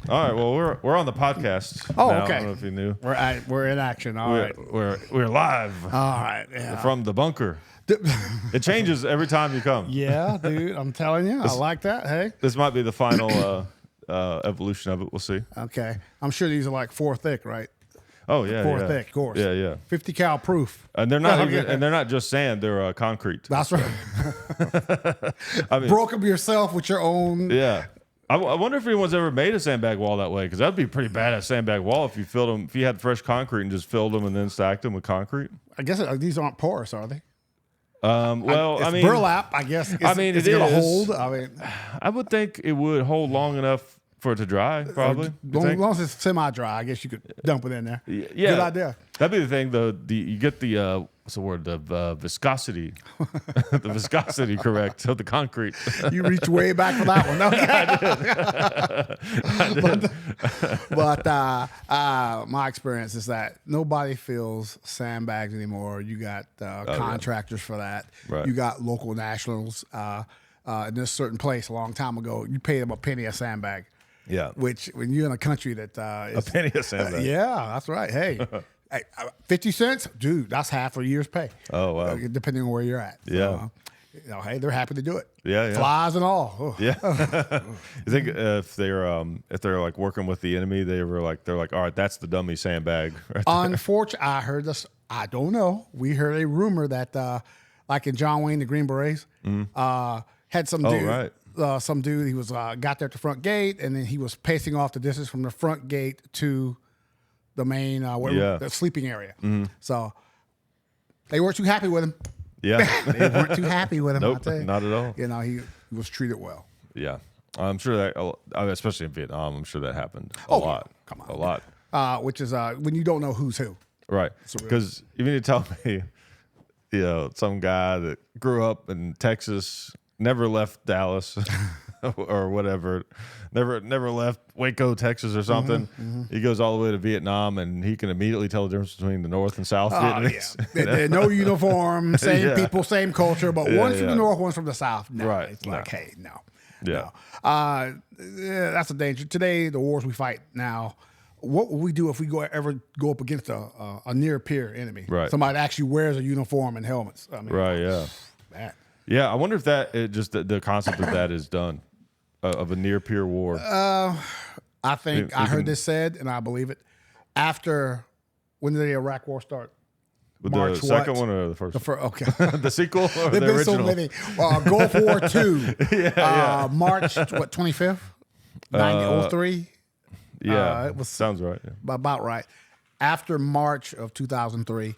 All right. Well, we're on the podcast. Oh, now. okay. I don't know if you knew. We're in action. All right. We're live. All right. Yeah. From the bunker. It changes every time you come. Yeah, dude. I'm telling you. I like that. Hey. This might be the final evolution of it. We'll see. Okay. I'm sure these are like 4 thick, right? Oh yeah, 4 yeah. thick, of course. Yeah. 50 cal proof. And they're not even, and they're not just sand. They're concrete. That's right. I mean, Broke them yourself with your own. yeah. I wonder if anyone's ever made a sandbag wall that way, because that'd be a pretty badass sandbag wall if you filled them, if you had fresh concrete and just filled them and then stacked them with concrete. I guess these aren't porous, are they? Well, It's I mean, burlap. I guess. It's it going to is. hold. I mean, I would think it would hold long enough for it to dry, probably. as long as it's semi-dry, I guess you could dump it in there. Yeah, Good idea. That'd be the thing. You get the what's the word? The viscosity, the viscosity correct of the concrete. You reach way back for that one. Okay. But my experience is that nobody fills sandbags anymore. You got contractors for that. Right. You got local nationals. In this certain place a long time ago, you paid them a penny a sandbag. Yeah. Which, when you're in a country that is, A penny a sandbag. yeah, that's right. Hey, 50 cents, dude, that's half a year's pay. Oh, wow. Depending on where you're at. Yeah. So, hey, they're happy to do it. Yeah. Flies and all. Oh. Yeah. You think if they're like working with the enemy, they're like, all right, that's the dummy sandbag. Right. Unfortunately, I heard this. I don't know. We heard a rumor that, like in John Wayne, the Green Berets, had some dude. Oh, right. Some dude. He was got there at the front gate, and then he was pacing off the distance from the front gate to the main the sleeping area. So they weren't too happy with him. Yeah. They weren't too happy with him. Nope, I'll tell you. not at all. You know, he was treated well. Yeah. I'm sure that, especially in Vietnam, I'm sure that happened a lot. Come on. A lot. Which is when you don't know who's who. Right. Because even you tell me, some guy that grew up in Texas, never left Dallas or whatever, never left Waco, Texas or something. He goes all the way to Vietnam, and he can immediately tell the difference between the North and South Vietnamese. Yeah. No uniform, same people, same culture, but one's from the North, one's from the South. No, Right. It's like, hey, no. Yeah. No. That's a danger. Today, the wars we fight now, what would we do if we ever go up against a near peer enemy? Right. Somebody that actually wears a uniform and helmets. I mean, Right, yeah. Man. Yeah, I wonder if the concept of that is done, of a near peer war. I think I heard this said, and I believe it. When did the Iraq War start? With March the second what? one or the first one? Okay. The sequel or There've the been original? so many. Gulf War II. March 25th, 1903. Yeah, it was sounds right. Yeah. About right. After March of 2003,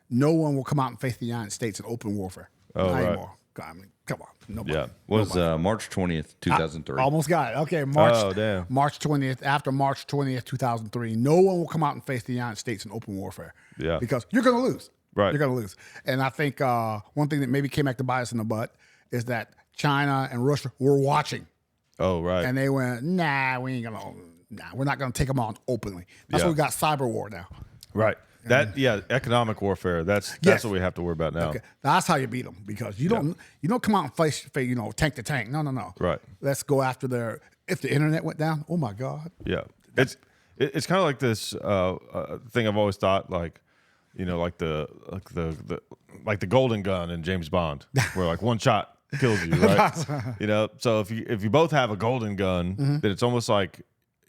no one will come out and face the United States in open warfare. Oh, Not right. anymore. I mean, come on. Nobody. Yeah. Was March 20th, 2003. Almost got it. Okay, March. Oh, damn. March 20th. After March 20th, 2003, no one will come out and face the United States in open warfare. Yeah. Because you're going to lose. Right. You're going to lose. And I think one thing that maybe came back to bite us in the butt is that China and Russia were watching. Oh, right. And they went, we're not going to take them on openly. That's why we got cyber war now. Right. Economic warfare. That's what we have to worry about now. Okay. That's how you beat them, because you don't come out and face tank to tank. No. Right. Let's go after if the internet went down. Oh my God. Yeah. It's kind of like this thing I've always thought, like the golden gun in James Bond, where like one shot kills you, right? So if you both have a golden gun, then it's almost like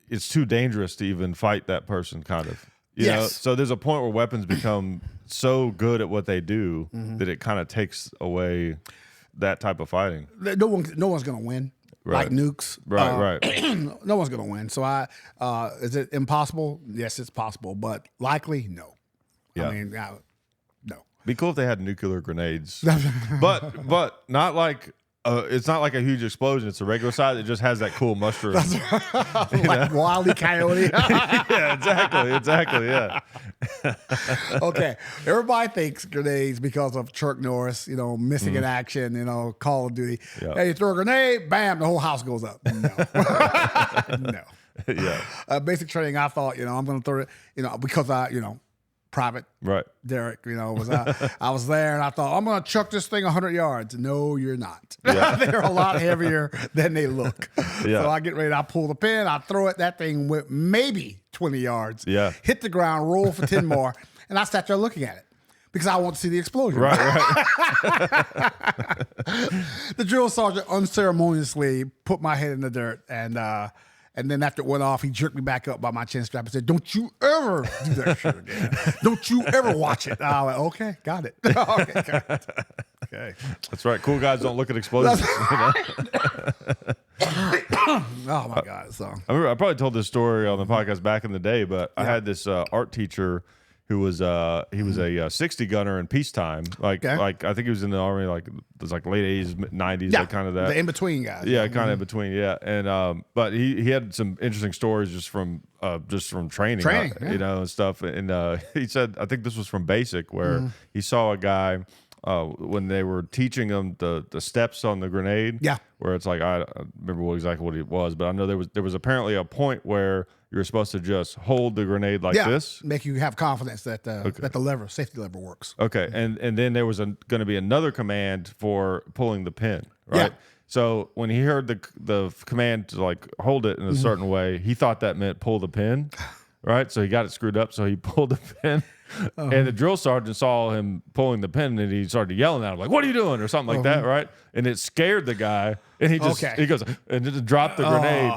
it's too dangerous to even fight that person, kind of. You know? So there's a point where weapons become so good at what they do that it kind of takes away that type of fighting. No one's going to win. Right. Like nukes. Right. No one's going to win. So is it impossible? Yes, it's possible, but likely, no. Yeah. I mean, no. Be cool if they had nuclear grenades, but not like it's not like a huge explosion. It's a regular size. It just has that cool mushroom. Like Wile E. Coyote. Yeah, exactly. Yeah. Okay. Everybody thinks grenades because of Chuck Norris, missing in action, Call of Duty. Yeah. Hey, you throw a grenade, bam, the whole house goes up. No. No. Yeah. Basic training, I thought, I'm going to throw it, because Private Right. Derrick, I was there and I thought, I'm going to chuck this thing 100 yards. No, you're not. They're a lot heavier than they look. Yeah. So I get ready, I pull the pin, I throw it. That thing went maybe 20 yards. Yeah. Hit the ground, roll for 10 more. And I sat there looking at it because I want to see the explosion. Right. The drill sergeant unceremoniously put my head in the dirt and then after it went off, he jerked me back up by my chin strap and said, "Don't you ever do that shit again. Don't you ever watch it." I went, "Okay, got it." Okay, got it. Okay. That's right. Cool guys don't look at explosions. Oh my God. So I remember I probably told this story on the podcast back in the day, but I had this art teacher who was he was a 60 gunner in peacetime. Like I think he was in the army like it was like late 80s, 90s, like kind of that. The in between guys. Yeah, kind of in between. Yeah, and but he had some interesting stories just from training, and stuff. And he said I think this was from basic where he saw a guy. When they were teaching them the steps on the grenade, where it's like I don't remember exactly what it was, but I know there was apparently a point where you're supposed to just hold the grenade like this, make you have confidence that that the safety lever works. Okay, and then there was going to be another command for pulling the pin, right? Yeah. So when he heard the command to like hold it in a certain way, he thought that meant pull the pin, right? So he got it screwed up, so he pulled the pin. And the drill sergeant saw him pulling the pin, and he started yelling at him like, "What are you doing?" or something like that, right? And it scared the guy, and he goes and just dropped the grenade,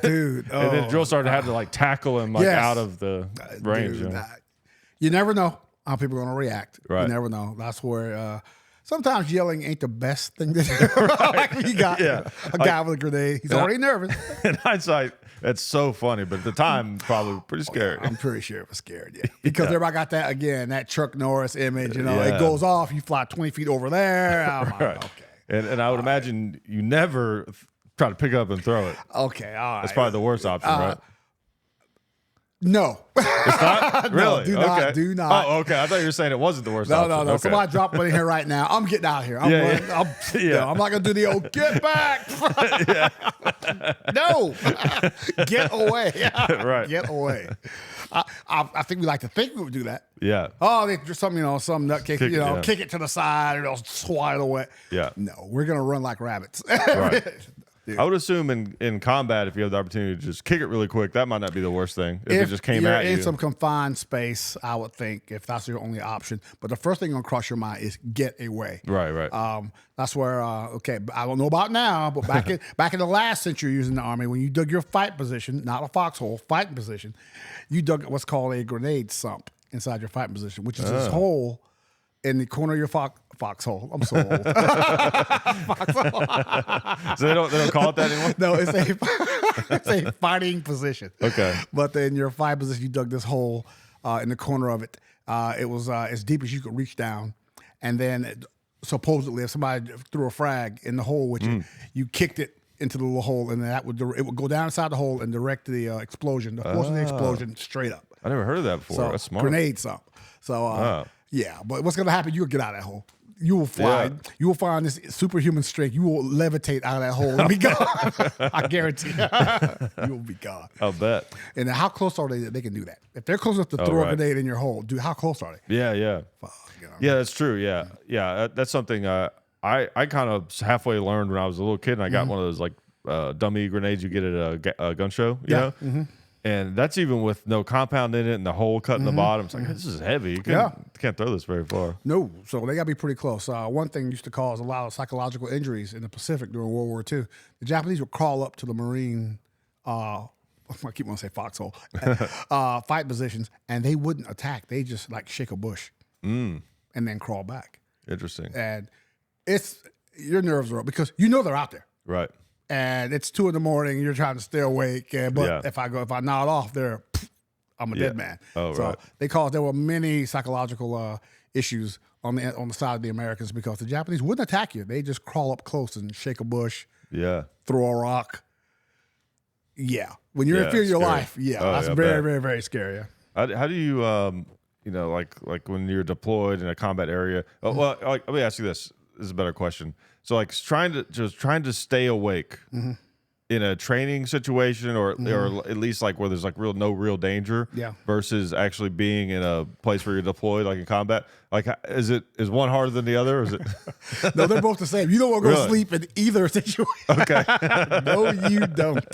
dude. And then the drill sergeant had to like tackle him like out of the range. Dude, you never know how people are going to react. Right. You never know. That's where sometimes yelling ain't the best thing to do. Like when you got a guy with a grenade, he's already nervous. In hindsight, that's so funny, but at the time, probably pretty scary. I'm pretty sure it was scared, because everybody got that Chuck Norris image. It goes off, you fly 20 feet over there. I'm like, okay. And I would imagine you never try to pick up and throw it. Okay, all right. That's probably the worst option, right? No. It's not? Really? No, do not. Oh, okay. I thought you were saying it wasn't the worst option. No. Okay. Somebody drop one in here right now. I'm getting out of here. I'm running. I'm not going to do the old get back. No. Get away. Right. Get away. I think we like to think we would do that. Yeah. Oh, they just some nutcase, kick it to the side or they'll swat it away. Yeah. No, we're going to run like rabbits. Right. Dude. I would assume in combat, if you have the opportunity to just kick it really quick, that might not be the worst thing. If it just came at you. In some confined space, I would think, if that's your only option. But the first thing going to cross your mind is get away. Right. That's where, I don't know about now, but back in the last century using the Army, when you dug your fight position, not a foxhole, fighting position, you dug what's called a grenade sump inside your fighting position, which is this hole in the corner of your foxhole. I'm so old. Foxhole. So they don't call it that anymore? No, it's a fighting position. Okay. But in your fight position, you dug this hole in the corner of it. It was as deep as you could reach down. And then supposedly if somebody threw a frag in the hole with you kicked it into the little hole, and it would go down inside the hole and direct the explosion, the force of the explosion straight up. I never heard of that before. So, that's smart. Grenade sump. So, yeah, but what's going to happen? You'll get out of that hole. You will fly. Yeah. You will find this superhuman strength. You will levitate out of that hole and be gone. I guarantee you will be gone. I'll bet. And how close are they that they can do that? If they're close enough to throw a grenade in your hole, dude, how close are they? Yeah. Fuck, yeah, that's true. Yeah. That's something I kind of halfway learned when I was a little kid, and I got one of those like dummy grenades you get at a gun show. You know? Mm-hmm. And that's even with no compound in it and the hole cut in the bottom. It's like, this is heavy. You can't throw this very far. No, so they got to be pretty close. One thing used to cause a lot of psychological injuries in the Pacific during World War II. The Japanese would crawl up to the Marine, I keep wanting to say foxhole, fight positions, and they wouldn't attack. They just like shake a bush and then crawl back. Interesting. And your nerves are up because you know they're out there. Right. And it's 2 a.m. and you're trying to stay awake. But if I nod off, I'm a dead man. Oh, so right. there were many psychological issues on the side of the Americans because the Japanese wouldn't attack you. They just crawl up close and shake a bush. Yeah. Throw a rock. Yeah. When you're in fear of your life, that's very, very, very scary. How do you, like when you're deployed in a combat area? Well, let me ask you this. This is a better question. So, like trying to stay awake in a training situation, or at least like where there's like no real danger, versus actually being in a place where you're deployed, like in combat? Like, is one harder than the other? Or is it? No, they're both the same. You don't want to go Really? sleep in either situation. Okay. No, you don't.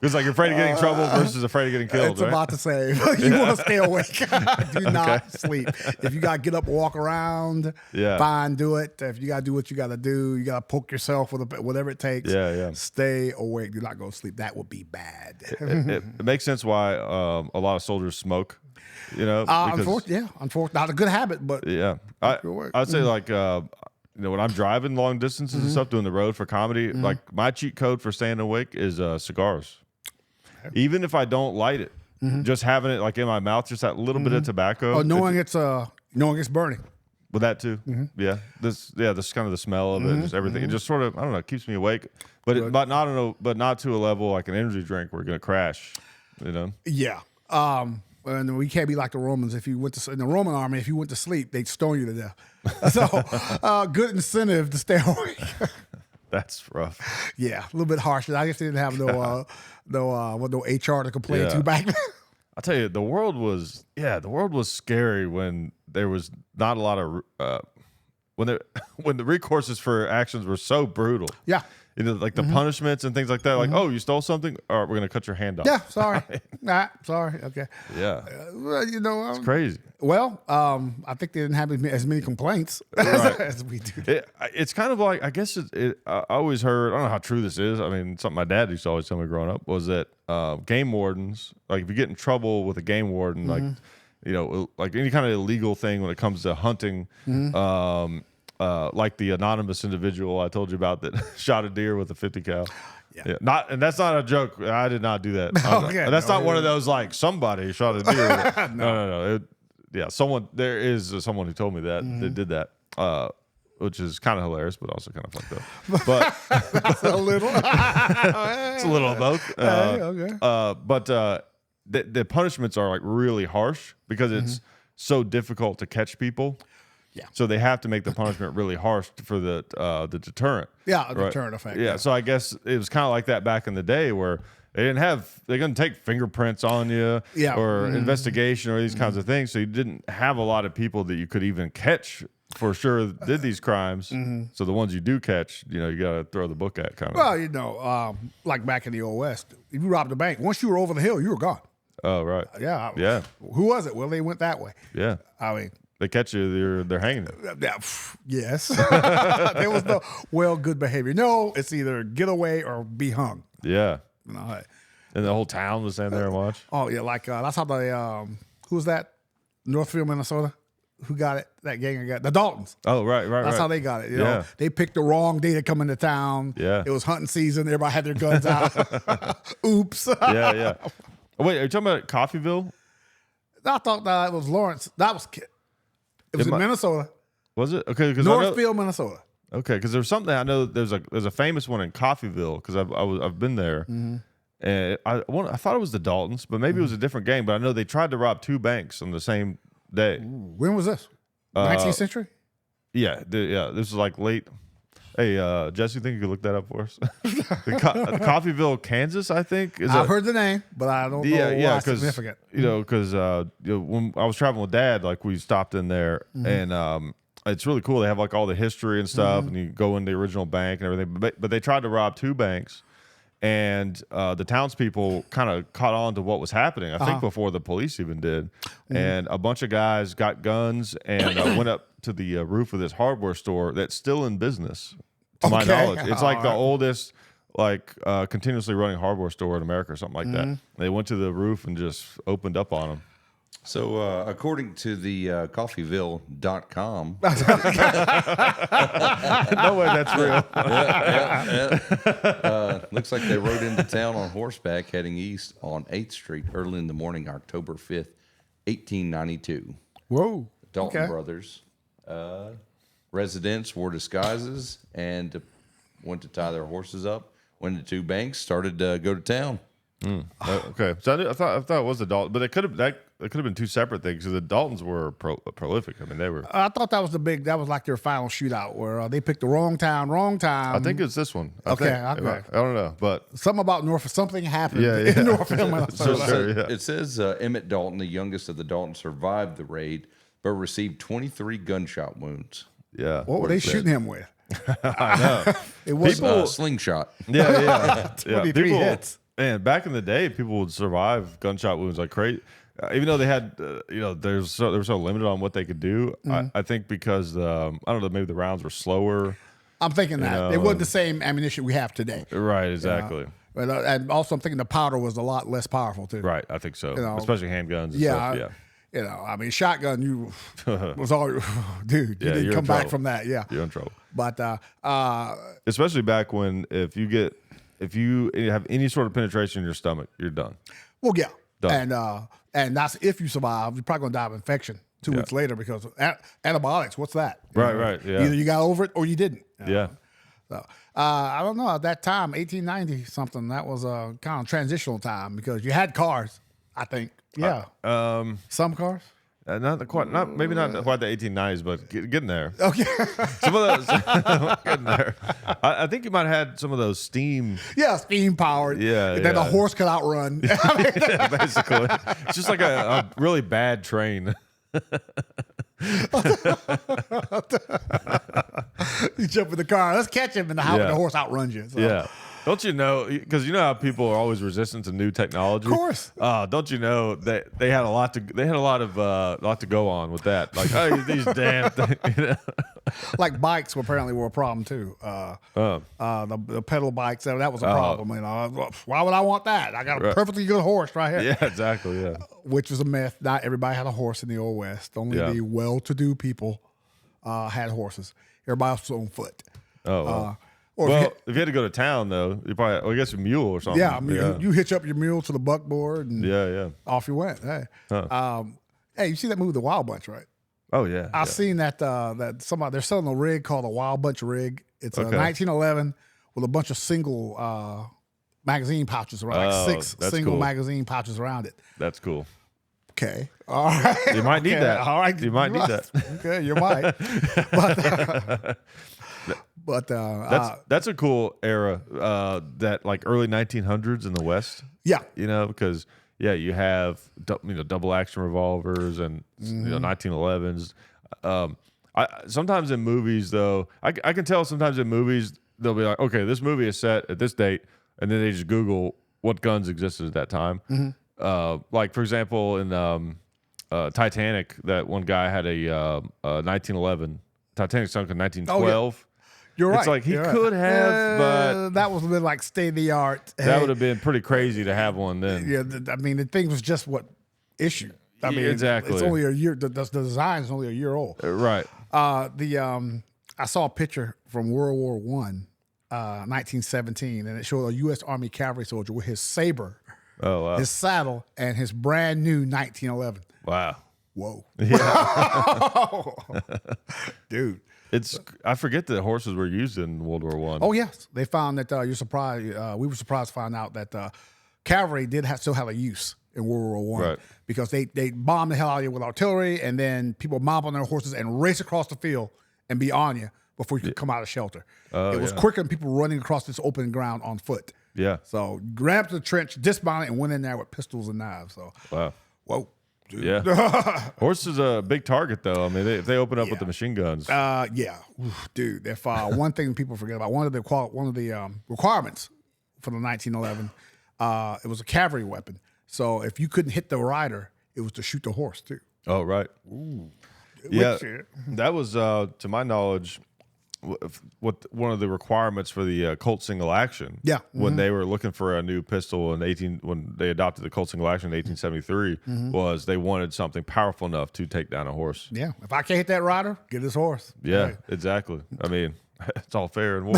It's like you're afraid of getting in trouble versus afraid of getting killed. It's right? about the same. You want to stay awake. Do not sleep. If you got to get up, walk around, fine, do it. If you got to do what you got to do, you got to poke yourself with whatever it takes. Stay awake. Do not go to sleep. That would be bad. It makes sense why a lot of soldiers smoke. You know, unfortunately, not a good habit, but I'd say like when I'm driving long distances and stuff, doing the road for comedy, like my cheat code for staying awake is cigars. Even if I don't light it, just having it like in my mouth, just that little bit of tobacco. Oh, knowing it's burning. With that too, this is kind of the smell of it, just everything. It just sort of, I don't know, keeps me awake, but not to a level like an energy drink where you're gonna crash. You know? Yeah. And we can't be like the Romans. If you went in the Roman army, if you went to sleep, they'd stone you to death. So, good incentive to stay awake. That's rough. Yeah, a little bit harsh. I guess they didn't have no HR to complain to back then. I'll tell you, the world was scary when there was not a lot of when the recourses for actions were so brutal. Yeah. You know, like the punishments and things like that. Like, oh, you stole something? All right, we're going to cut your hand off. Yeah, sorry. Sorry. Okay. Yeah. It's crazy. Well, I think they didn't have as many complaints as we do. It's kind of like, I guess I always heard, I don't know how true this is. I mean, something my dad used to always tell me growing up was that game wardens, like if you get in trouble with a game warden, like, you know, like any kind of illegal thing when it comes to hunting, like the anonymous individual I told you about that shot a deer with a 50 cal. Yeah. And that's not a joke. I did not do that. That's not one of those like somebody shot a deer. No. There is someone who told me that did that, which is kind of hilarious, but also kind of fucked up. But that's a little. It's a little of both. But the punishments are like really harsh because it's so difficult to catch people. Yeah. So they have to make the punishment really harsh for the deterrent. Yeah, a deterrent effect. Yeah. So I guess it was kind of like that back in the day where they couldn't take fingerprints on you or investigation or these kinds of things. So you didn't have a lot of people that you could even catch for sure did these crimes. So the ones you do catch, you know, you got to throw the book at kind of. Well, you know, like back in the Old West, if you robbed a bank, once you were over the hill, you were gone. Oh, right. Yeah. Who was it? Well, they went that way. Yeah. I mean, they catch you, they're hanging you. Yes. There was no good behavior. No, it's either get away or be hung. Yeah. You know, and the whole town was standing there and watch. Oh yeah, like that's how they who was that? Northfield, Minnesota. Who got it? That gang got the Daltons. Oh right. That's how they got it. You know, they picked the wrong day to come into town. Yeah. It was hunting season. Everybody had their guns out. Oops. Yeah. Oh, wait, are you talking about Coffeyville? I thought that was Lawrence. It was in Minnesota. Was it? Okay, because Northfield, Minnesota. Okay, because there's something I know. There's a famous one in Coffeyville because I've been there, and I thought it was the Daltons, but maybe it was a different gang. But I know they tried to rob 2 banks on the same day. When was this? 19th century? Yeah. This was like late. Hey, Jesse, you think you could look that up for us? Coffeyville, Kansas, I think. I've heard the name, but I don't know why it's significant. You know, because when I was traveling with Dad, like we stopped in there, and it's really cool. They have like all the history and stuff, and you go in the original bank and everything. But they tried to rob 2 banks, and the townspeople kind of caught on to what was happening. I think before the police even did, and a bunch of guys got guns and went up to the roof of this hardware store that's still in business. To my knowledge, it's like the oldest, like continuously running hardware store in America or something like that. They went to the roof and just opened up on them. So, according to the Coffeyville.com, no way that's real. Looks like they rode into town on horseback heading east on 8th Street early in the morning, October 5th, 1892. Whoa. Dalton brothers. Residents wore disguises and went to tie their horses up. Went to 2 banks, started to go to town. Okay, so I thought it was the Dalton, but it could have been two separate things because the Daltons were prolific. I mean, they were. I thought that was that was like their final shootout where they picked the wrong time. I think it's this one. I don't know, but something about Norfolk. Something happened Yeah. in Norfolk. It says Emmett Dalton, the youngest of the Daltons, survived the raid, but received 23 gunshot wounds. yeah. What were they shooting him with? I know. It was Slingshot. Yeah. 23 hits. Man, back in the day, people would survive gunshot wounds like crazy. Even though they had, they were so limited on what they could do. I think because I don't know, maybe the rounds were slower. I'm thinking that it wasn't the same ammunition we have today. Right, exactly. But and also I'm thinking the powder was a lot less powerful too. Right, I think so. Especially handguns. And Yeah. stuff. Yeah. I mean, shotgun, was all, dude, you didn't come back from that. Yeah. You're in trouble. But, especially back when if you have any sort of penetration in your stomach, you're done. well, yeah. Done. And that's if you survive, you're probably going to die of infection 2 weeks later because antibiotics, what's that? Right, yeah. Either you got over it or you didn't. Yeah. So, I don't know. At that time, 1890 something, that was a kind of transitional time because you had cars, I think. Yeah. Some cars. Maybe not quite the 1890s, but getting there. Okay. Some of those, getting there. I think you might have had some of those steam. Yeah, steam powered. Yeah, And then yeah. the horse could outrun. Yeah, basically, it's just like a really bad train. You jump in the car. Let's catch him, and the horse outruns you. So. Yeah. Don't you know? Because you know how people are always resistant to new technology. Of course. Don't you know that they had a lot to go on with that? Like, oh, these damn things. You know? Like bikes apparently were a problem too. The pedal bikes, that was a problem. Why would I want that? I got a perfectly good horse right here. Yeah, exactly. Yeah. Which was a myth. Not everybody had a horse in the Old West. Only the well-to-do people had horses. Everybody else was on foot. Oh. Wow. Or Well, if you had to go to town, though, you probably, I guess, a mule or something. yeah, I mean, you hitch up your mule to the buckboard and off you went. Hey, hey, you see that movie, The Wild Bunch, right? Oh yeah, I've seen that they're selling a rig called a Wild Bunch rig. It's a 1911 with a bunch of single magazine pouches around, like 6 single magazine pouches around it. That's cool. Okay, all right. You might need that. All right, you might need that. Okay, you might. But that's a cool era. That like early 1900s in the West. Yeah, because you have double action revolvers and 1911s. Sometimes in movies though, I can tell sometimes in movies they'll be like, okay, this movie is set at this date, and then they just Google what guns existed at that time. Like for example in Titanic, that one guy had a 1911 Titanic sunk in 1912. Oh, you're right. It's like he could have, but that was a bit like state of the art. That would have been pretty crazy to have one then. Yeah, I mean the thing was just what issue. I mean, exactly. It's only a year. The design is only a year old. Right. I saw a picture from World War I, 1917, and it showed a U.S. Army cavalry soldier with his saber, his saddle, and his brand new 1911. Wow. Whoa. Yeah. Dude. I forget that horses were used in World War I. Oh yes, they found that you're surprised. We were surprised to find out that cavalry did still have a use in World War I because they bombed the hell out of you with artillery, and then people mop on their horses and race across the field and be on you before you could come out of shelter. It was quicker than people running across this open ground on foot. Yeah. So grabbed the trench, dismounted, and went in there with pistols and knives. So whoa. Dude. Yeah, horse is a big target, though. I mean, if they open up with the machine guns, Oof, dude. If one thing people forget about one of the requirements for the 1911, it was a cavalry weapon. So if you couldn't hit the rider, it was to shoot the horse too. Oh, right. Ooh. Yeah, that was to my knowledge what one of the requirements for the Colt single action. Yeah, when they were looking for a new pistol when they adopted the Colt single action in 1873, was they wanted something powerful enough to take down a horse. Yeah, if I can't hit that rider, get this horse. Yeah, exactly. I mean, it's all fair in war,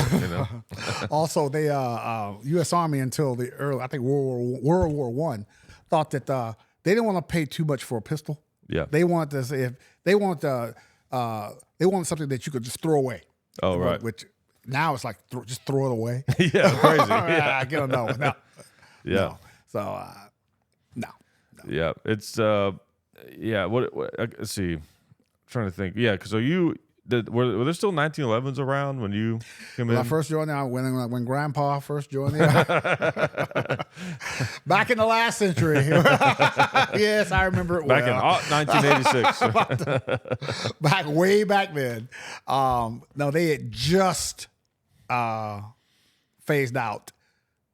Also, they U.S. Army until the early, I think World War I, thought that they didn't want to pay too much for a pistol. Yeah, they wanted they wanted something that you could just throw away. Oh, right. Which now it's like just throw it away. Yeah, crazy. Yeah. I get a no. Yeah. No. So no. Yeah, it's yeah. What let's see. I'm trying to think. Yeah, because were there still 1911s around when you came When in? I first joined there, when Grandpa first joined there, back in the last century. Yes, I remember it Back in well. 1986. Way back then. No, they had just phased out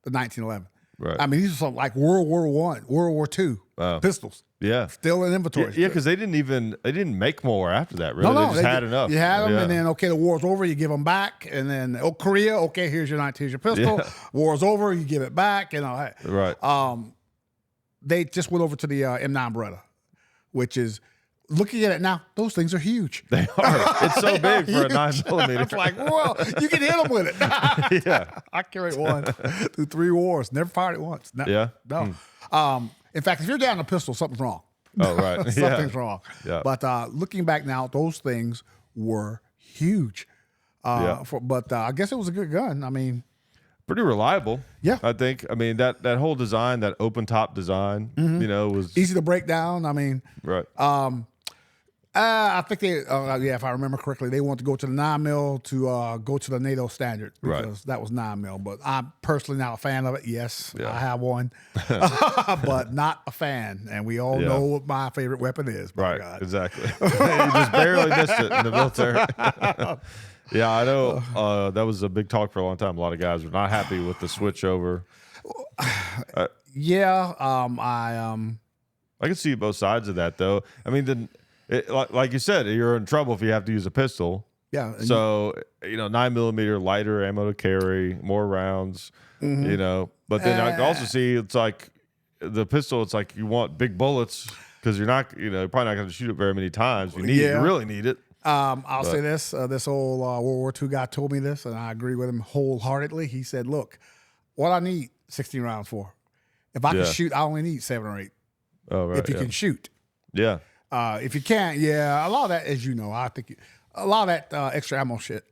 the 1911. Right. I mean, these are something like World War I, World War II pistols. Yeah. Still in inventory. Yeah, because they didn't make more after that. Really, No, they just had enough. You had them, Yeah. and then okay, the war's over, you give them back, and then Korea, okay, here's your pistol. Yeah. War's over, you give it back, Right. They just went over to the M9 Beretta, which is looking at it now. Those things are huge. They are. It's so big for a 9mm. It's like, whoa, you can hit them with it. Yeah. I carried one through 3 wars. Never fired it once. No, Yeah? No. In fact, if you're down a pistol, something's wrong. Oh, right. Something's wrong. Yeah. But looking back now, those things were huge. But I guess it was a good gun. I mean, Pretty reliable. Yeah. I think. I mean, that whole design, that open top design, was easy to break down. I mean, right. I think they, if I remember correctly, they want to go to the 9mm to go to the NATO standard because that was 9mm. But I'm personally not a fan of it. Yes, I have one, but not a fan. And we all know what my favorite weapon is. Right, God. exactly. You just barely missed it in the military. Yeah, I know that was a big talk for a long time. A lot of guys were not happy with the switch over. I can see both sides of that, though. I mean, like you said, you're in trouble if you have to use a pistol. Yeah. So 9mm lighter ammo to carry, more rounds. But then I can also see it's like the pistol. It's like you want big bullets because you're not, you're probably not going to shoot it very many times. You really need it. I'll say this. This old World War II guy told me this, and I agree with him wholeheartedly. He said, look, what I need 16 rounds for. If I can shoot, I only need 7 or 8. Oh, right. If you can shoot. Yeah. If you can't, a lot of that, as you know, I think a lot of that extra ammo shit.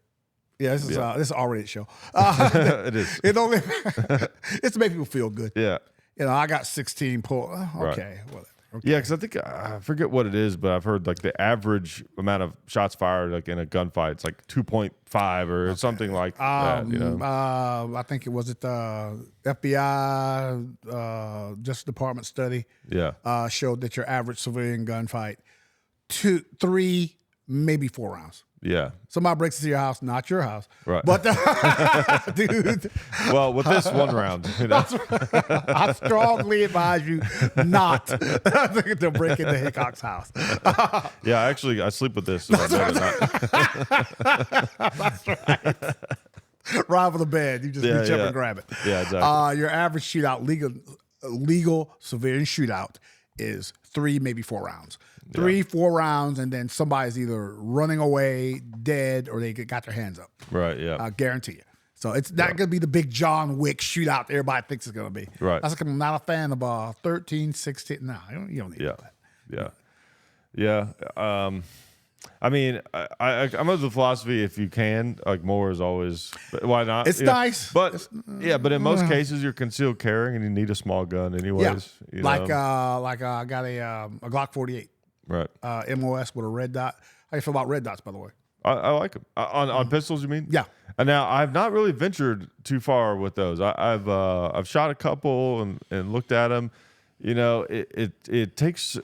Yeah, this is an R-rated show. It is. It's to make people feel good. Yeah. I got 16 pull. Okay, whatever. Okay. Yeah, because I think I forget what it is, but I've heard like the average amount of shots fired like in a gunfight, it's like 2.5 or something like that. I think it was FBI Justice Department study. Yeah, showed that your average civilian gunfight 2, 3, maybe 4 rounds. Yeah. Somebody breaks into your house, not your house. Right. But, dude. Well, with this one round, I strongly advise you not to break into Hickok's house. Yeah, actually, I sleep with this. So I know that. That's right. Right over the bed. You just reach up and grab it. Yeah, exactly. Your average shootout, legal civilian shootout is 3, maybe 4 rounds. 3, 4 rounds, and then somebody's either running away, dead, or they got their hands up. Right, yeah. I guarantee you. So it's not going to be the big John Wick shootout that everybody thinks it's going to be. Right. That's like I'm not a fan of 13, 16. No, you don't need that. Yeah. I mean, I'm of the philosophy if you can, like more is always. Why not? It's nice, but but in most cases you're concealed carrying and you need a small gun anyways. Yeah. I got a Glock 48. Right. MOS with a red dot. How do you feel about red dots, by the way? I like them on pistols. You mean? Yeah. And now I've not really ventured too far with those. I've shot a couple and looked at them. It takes.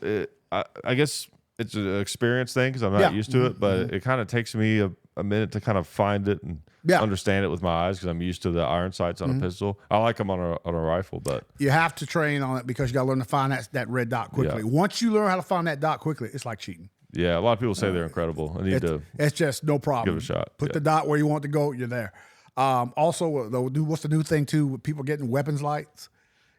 I guess it's an experience thing because I'm not used to it, but it kind of takes me a minute to kind of find it and understand it with my eyes because I'm used to the iron sights on a pistol. I like them on a rifle, but you have to train on it because you got to learn to find that red dot quickly. Yeah. Once you learn how to find that dot quickly, it's like cheating. Yeah, a lot of people say they're incredible. I need to. It's just no problem. Give it a shot. Put the dot where you want to go. You're there. Also, what's the new thing too? With people getting weapons lights.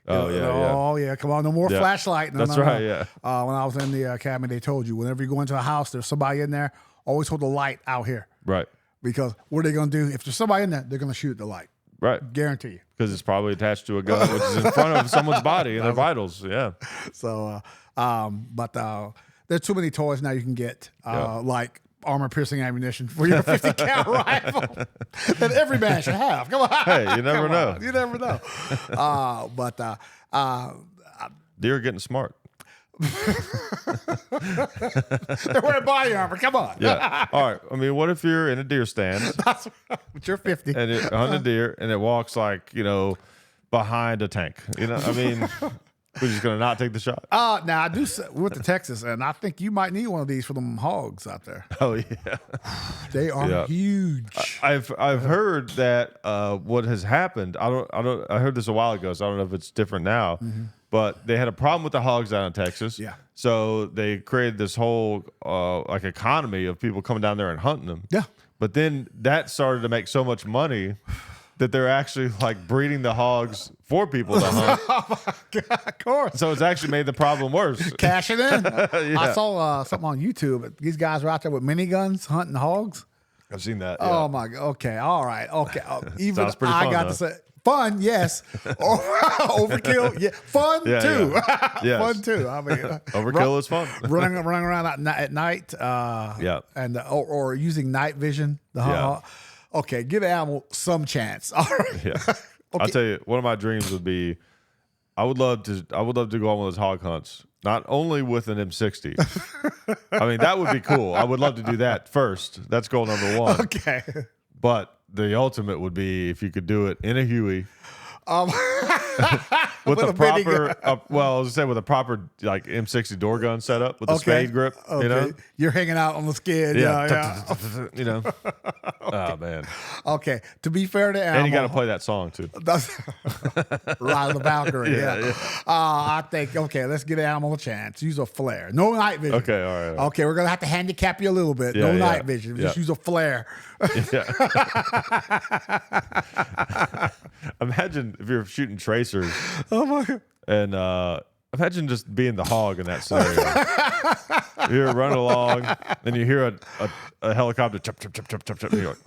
Oh yeah. Come on, no more flashlight. No, That's right. Yeah. When I was in the academy, they told you whenever you go into a house, there's somebody in there. Always hold the light out here. Right. Because what are they going to do? If there's somebody in there, they're going to shoot at the light. Right. Guarantee you. Because it's probably attached to a gun, which is in front of someone's body and their vitals. Yeah. So, but there's too many toys now you can get. Like armor-piercing ammunition for your 50 cal rifle that every man should have. Come on. Hey, you never know. You never know. Deer getting smart. They're wearing body armor. Come on. Yeah. All right. I mean, what if you're in a deer stand But you're 50. and you're hunting a deer and it walks like, behind a tank? I mean, we're just going to not take the shot. Now, I do we went to Texas, and I think you might need one of these for them hogs out there. Oh, yeah. They are Yeah. huge. I've heard that what has happened, I heard this a while ago, so I don't know if it's different now, but they had a problem with the hogs down in Texas. Yeah. So they created this whole economy of people coming down there and hunting them. Yeah. But then that started to make so much money that they're actually like breeding the hogs for people to hunt. Oh, my God, of course. So it's actually made the problem worse. Cash it in. I saw something on YouTube. These guys are out there with miniguns hunting hogs. I've seen that. Oh Yeah. my God. Okay. All right. Okay. Even Sounds pretty I fun, got though. to say, fun, yes. Overkill, yeah. Fun Yeah, too. yeah. Yes. Fun too. I mean, Overkill is fun. running around at night. Yeah. And or using night vision. Yeah. Okay, give the animal some chance. All right. Yeah. Okay. I'll tell you, one of my dreams would be, I would love to go on one of those hog hunts, not only with an M60. I mean, that would be cool. I would love to do that first. That's goal number one. Okay. But the ultimate would be if you could do it in a Huey. With a a mini proper, I was saying with a proper like M60 door gun setup with a spade grip, Okay. You're hanging out on the skid. Yeah. Yeah. Oh man. Okay. To be fair to animal, And you got to play that song too. That's Ride the Valkyrie. Yeah, I think, okay, let's give the animal a chance. Use a flare. No night vision. Okay, all right. Okay, we're going to have to handicap you a little bit. Yeah, No yeah. night vision. Just Yeah. use a flare. Yeah. Imagine if you're shooting tracers Oh, my God. and imagine just being the hog in that scenario. You're running along and you hear a helicopter chop, chop, chop, chop, chop, chop. And you're like,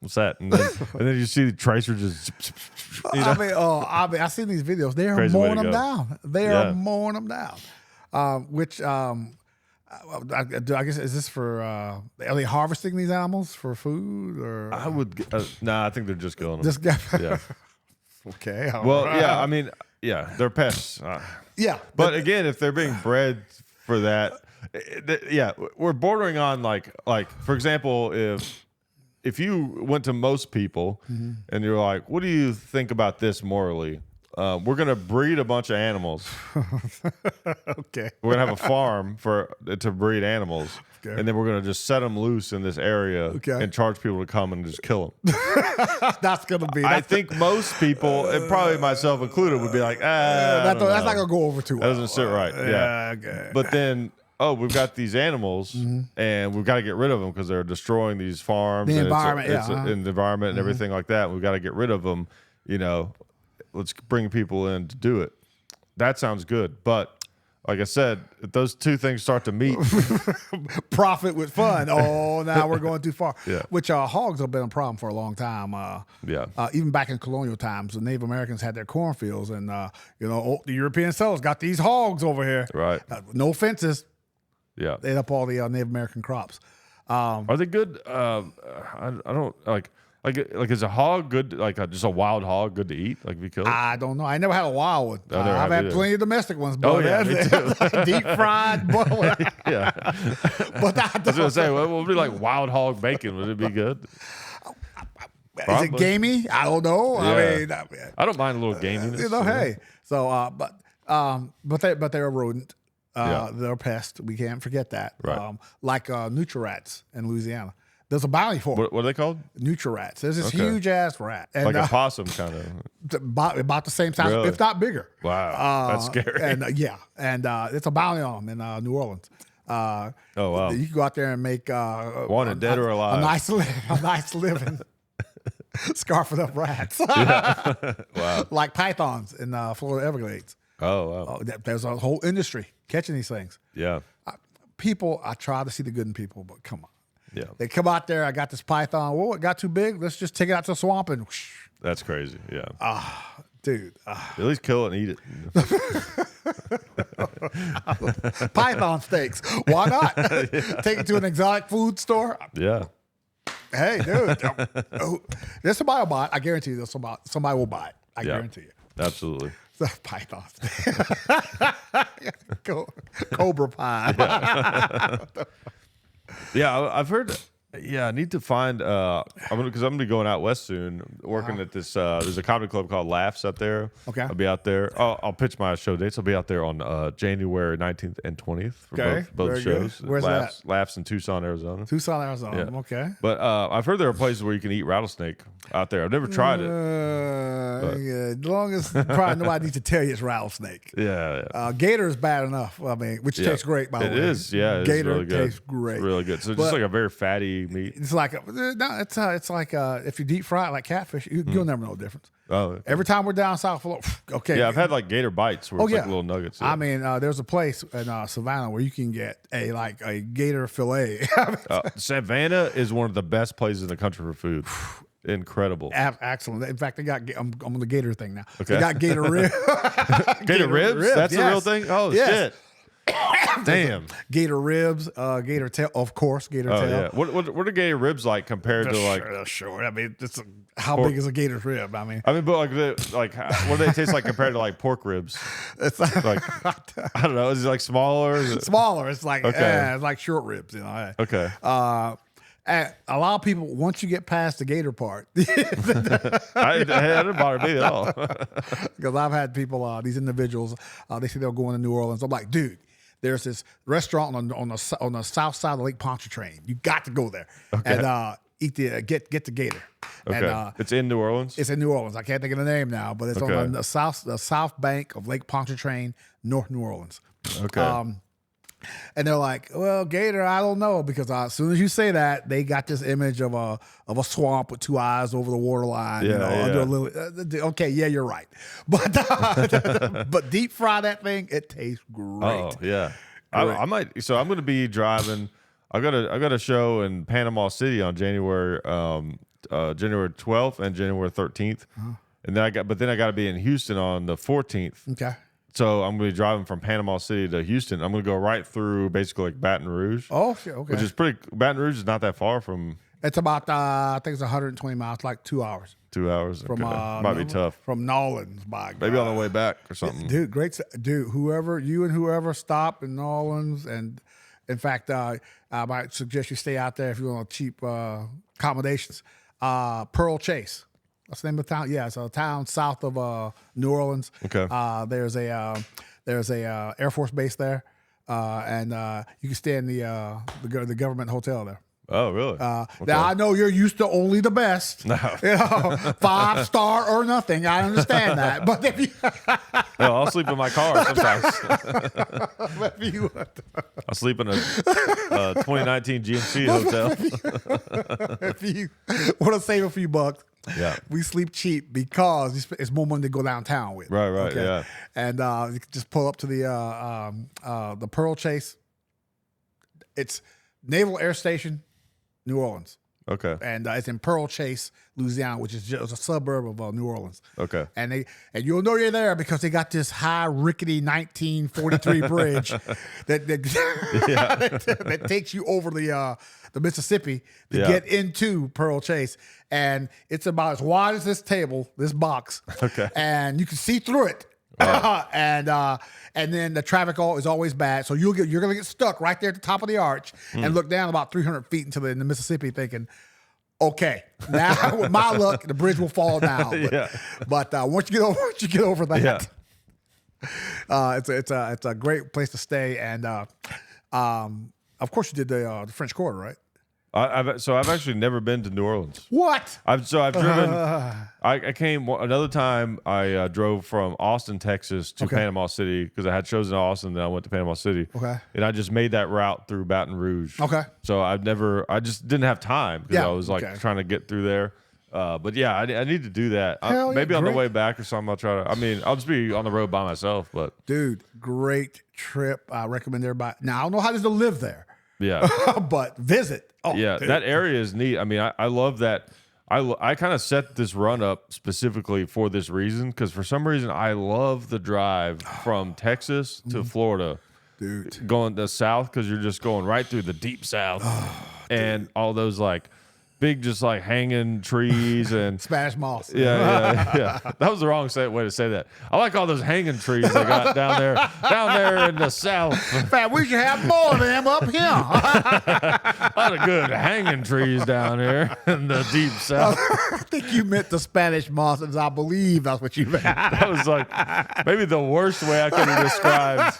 what's that? And then you see the tracer just zip, zip, zip, you know? I mean, I've seen these videos. They are Crazy way mowing to them go. down. They Yeah. are mowing them down. I guess, is this for, are they harvesting these animals for food or? I would, I think they're just killing them. This guy. Yeah. Okay. all Well, right. yeah, I mean, yeah, they're pests. Yeah. But again, if they're being bred for that, yeah, we're bordering on like for example, if you went to most people and you're like, what do you think about this morally? We're gonna breed a bunch of animals. Okay. We're gonna have a farm to breed animals, Okay. and then we're gonna just set them loose in this area Okay. and charge people to come and just kill them. That's going to be. I think most people, and probably myself included, would be like, that's not going to go over too well. That doesn't sit right. Yeah. Okay. But then, we've got these animals, and we've got to get rid of them because they're destroying these farms, The and environment, it's yeah. in the environment and everything like that. We've got to get rid of them. Let's bring people in to do it. That sounds good, but like I said, if those two things start to meet, Profit with fun. Oh, now we're going too far. Yeah. Which hogs have been a problem for a long time. yeah, Even back in colonial times, the Native Americans had their cornfields, and the European settlers got these hogs over here. right, No fences. yeah. They ate up all the Native American crops. Are they good? I don't like. Is a hog good? Just a wild hog good to eat? Like if you kill it? I don't know. I never had a wild one. I never I've have had either. plenty of domestic ones. But Oh, yeah, me too. Deep fried. Yeah. But I I was gonna say, what would be like wild hog bacon? Would it be good? Is it Probably. gamey? I don't know. Yeah. I mean, I don't mind a little gaminess. hey. So, but they're a rodent. Yeah. They're a pest. We can't forget that. Right. Like Nutri-Rats in Louisiana. There's a bounty for them. What are they called? Nutri-Rats. There's this Okay. huge ass rat, and Like a possum kind of. about the same size, Really? if not bigger. Wow, that's scary. And it's a bounty on them in New Orleans. Oh wow. You can go out there and make Wanted, dead or alive. a nice living, scarfing up rats. Wow. Like pythons in Florida Everglades. Oh wow. Oh, there's a whole industry catching these things. Yeah. People, I try to see the good in people, but come on. Yeah. They come out there, I got this python. Whoa, it got too big. Let's just take it out to the swamp and whoosh. That's crazy. Yeah. Dude. At least kill it and eat it. Python steaks. Why not? Take it to an exotic food store. Yeah. Hey, dude. There's somebody will buy it. I guarantee you there's somebody will buy it. I guarantee you. Absolutely. Python steak. Cobra pie. Yeah, I've heard. Yeah, I need to find. Because I'm gonna be going out west soon, working at this. There's a comedy club called Laughs out there. Okay. I'll be out there. I'll pitch my show dates. I'll be out there on January 19th and 20th for both Very shows. good. Where's Laughs, that? Laughs in Tucson, Arizona. Tucson, Arizona. Yeah. Okay. But I've heard there are places where you can eat rattlesnake out there. I've never tried it. Yeah, as long as probably nobody needs to tell you it's rattlesnake. Yeah. Gator is bad enough. I mean, which tastes great, by the way. It is. Yeah. Gator really good. tastes great. It's really good. So But just like a very fatty meat. it's like it's like if you deep fry it like catfish, you'll never know the difference. Oh. Every time we're down south, okay. Yeah, I've had like gator bites where it's like little nuggets. Yeah. I mean, there's a place in Savannah where you can get a gator fillet. Savannah is one of the best places in the country for food. Incredible. Excellent. In fact, they got. I'm on the gator thing now. Okay. They got gator ribs. Gator ribs? That's the real thing? Oh, shit. Damn. Gator ribs, gator tail, of course, gator tail. Yeah. What are gator ribs like compared to like? Sure. I mean, how big is a gator's rib? I mean, but what do they taste like compared to like pork ribs? It's Like I don't know. Is it like smaller? Smaller. It's like it's like short ribs. Okay. And a lot of people, once you get past the gator part, I didn't bother me at all. because I've had people, these individuals, they say they'll go into New Orleans. I'm like, dude, there's this restaurant on the south side of the Lake Pontchartrain. You got to go there and eat get the gator. Okay. And, it's in New Orleans. it's in New Orleans. I can't think of the name now, but it's on the south bank of Lake Pontchartrain, North New Orleans. Okay. And they're like, well, gator, I don't know, because as soon as you say that, they got this image of a swamp with two eyes over the waterline. Under a little. Okay, yeah, you're right, but deep fry that thing, it tastes great. Oh yeah, I might. So I'm going to be driving. I got a show in Panama City on January 12th and January 13th, and then I got to be in Houston on the 14th. Okay. So I'm going to be driving from Panama City to Houston. I'm going to go right through basically like Baton Rouge. Oh, shit, okay. Which is Baton Rouge is not that far from. It's about I think it's 120 miles, like 2 hours. 2 hours. From might be tough. From Nolans, by God. Maybe on the way back or something. Dude, whoever stop in Nolans, and in fact, I might suggest you stay out there if you want cheap accommodations. Pearl Chase. That's the name of the town. Yeah, it's a town south of New Orleans. Okay. There's a Air Force base there, and you can stay in the government hotel there. Oh, really? Now I know you're used to only the best. No. 5-star or nothing. I understand that, but if you, I'll sleep in my car sometimes. I'll sleep in a 2019 GMC hotel. if you want to save a few bucks, yeah, we sleep cheap because it's more money to go downtown with. Right, okay? Yeah. And you can just pull up to the Pearl Chase. It's Naval Air Station, New Orleans. Okay. And it's in Pearl Chase, Louisiana, which is just a suburb of New Orleans. Okay. And you'll know you're there because they got this high, rickety 1943 bridge that takes you over the Mississippi to get into Pearl Chase. And it's about as wide as this table, this box. Okay. And you can see through it. Wow. And then the traffic is always bad, so you're gonna get stuck right there at the top of the arch and look down about 300 feet into the Mississippi, thinking, okay, now with my luck, the bridge will fall down. But once you get over that, it's a great place to stay. And of course, you did the French Quarter, right? I've actually never been to New Orleans. What? I've driven. I came another time. I drove from Austin, Texas, to Panama City because I had shows in Austin. Then I went to Panama City. Okay. And I just made that route through Baton Rouge. Okay. So I just didn't have time because I was trying to get through there. But yeah, I need to do that. Maybe on the way back or something. I'll try to. I mean, I'll just be on the road by myself. But dude, great trip. I recommend everybody. Now I don't know how it is to live there. Yeah. But visit. Oh, yeah, dude. That area is neat. I mean, I love that. I kind of set this run up specifically for this reason because for some reason I love the drive from Texas to Florida. dude. going to south because you're just going right through the deep south, and all those like big, just like hanging trees and Spanish moss. yeah. That was the wrong way to say that. I like all those hanging trees they got down there in the south. In fact, we should have more of them up here. A lot of good hanging trees down here in the deep south. I think you meant the Spanish mosses. I believe that's what you meant. That was like maybe the worst way I could have described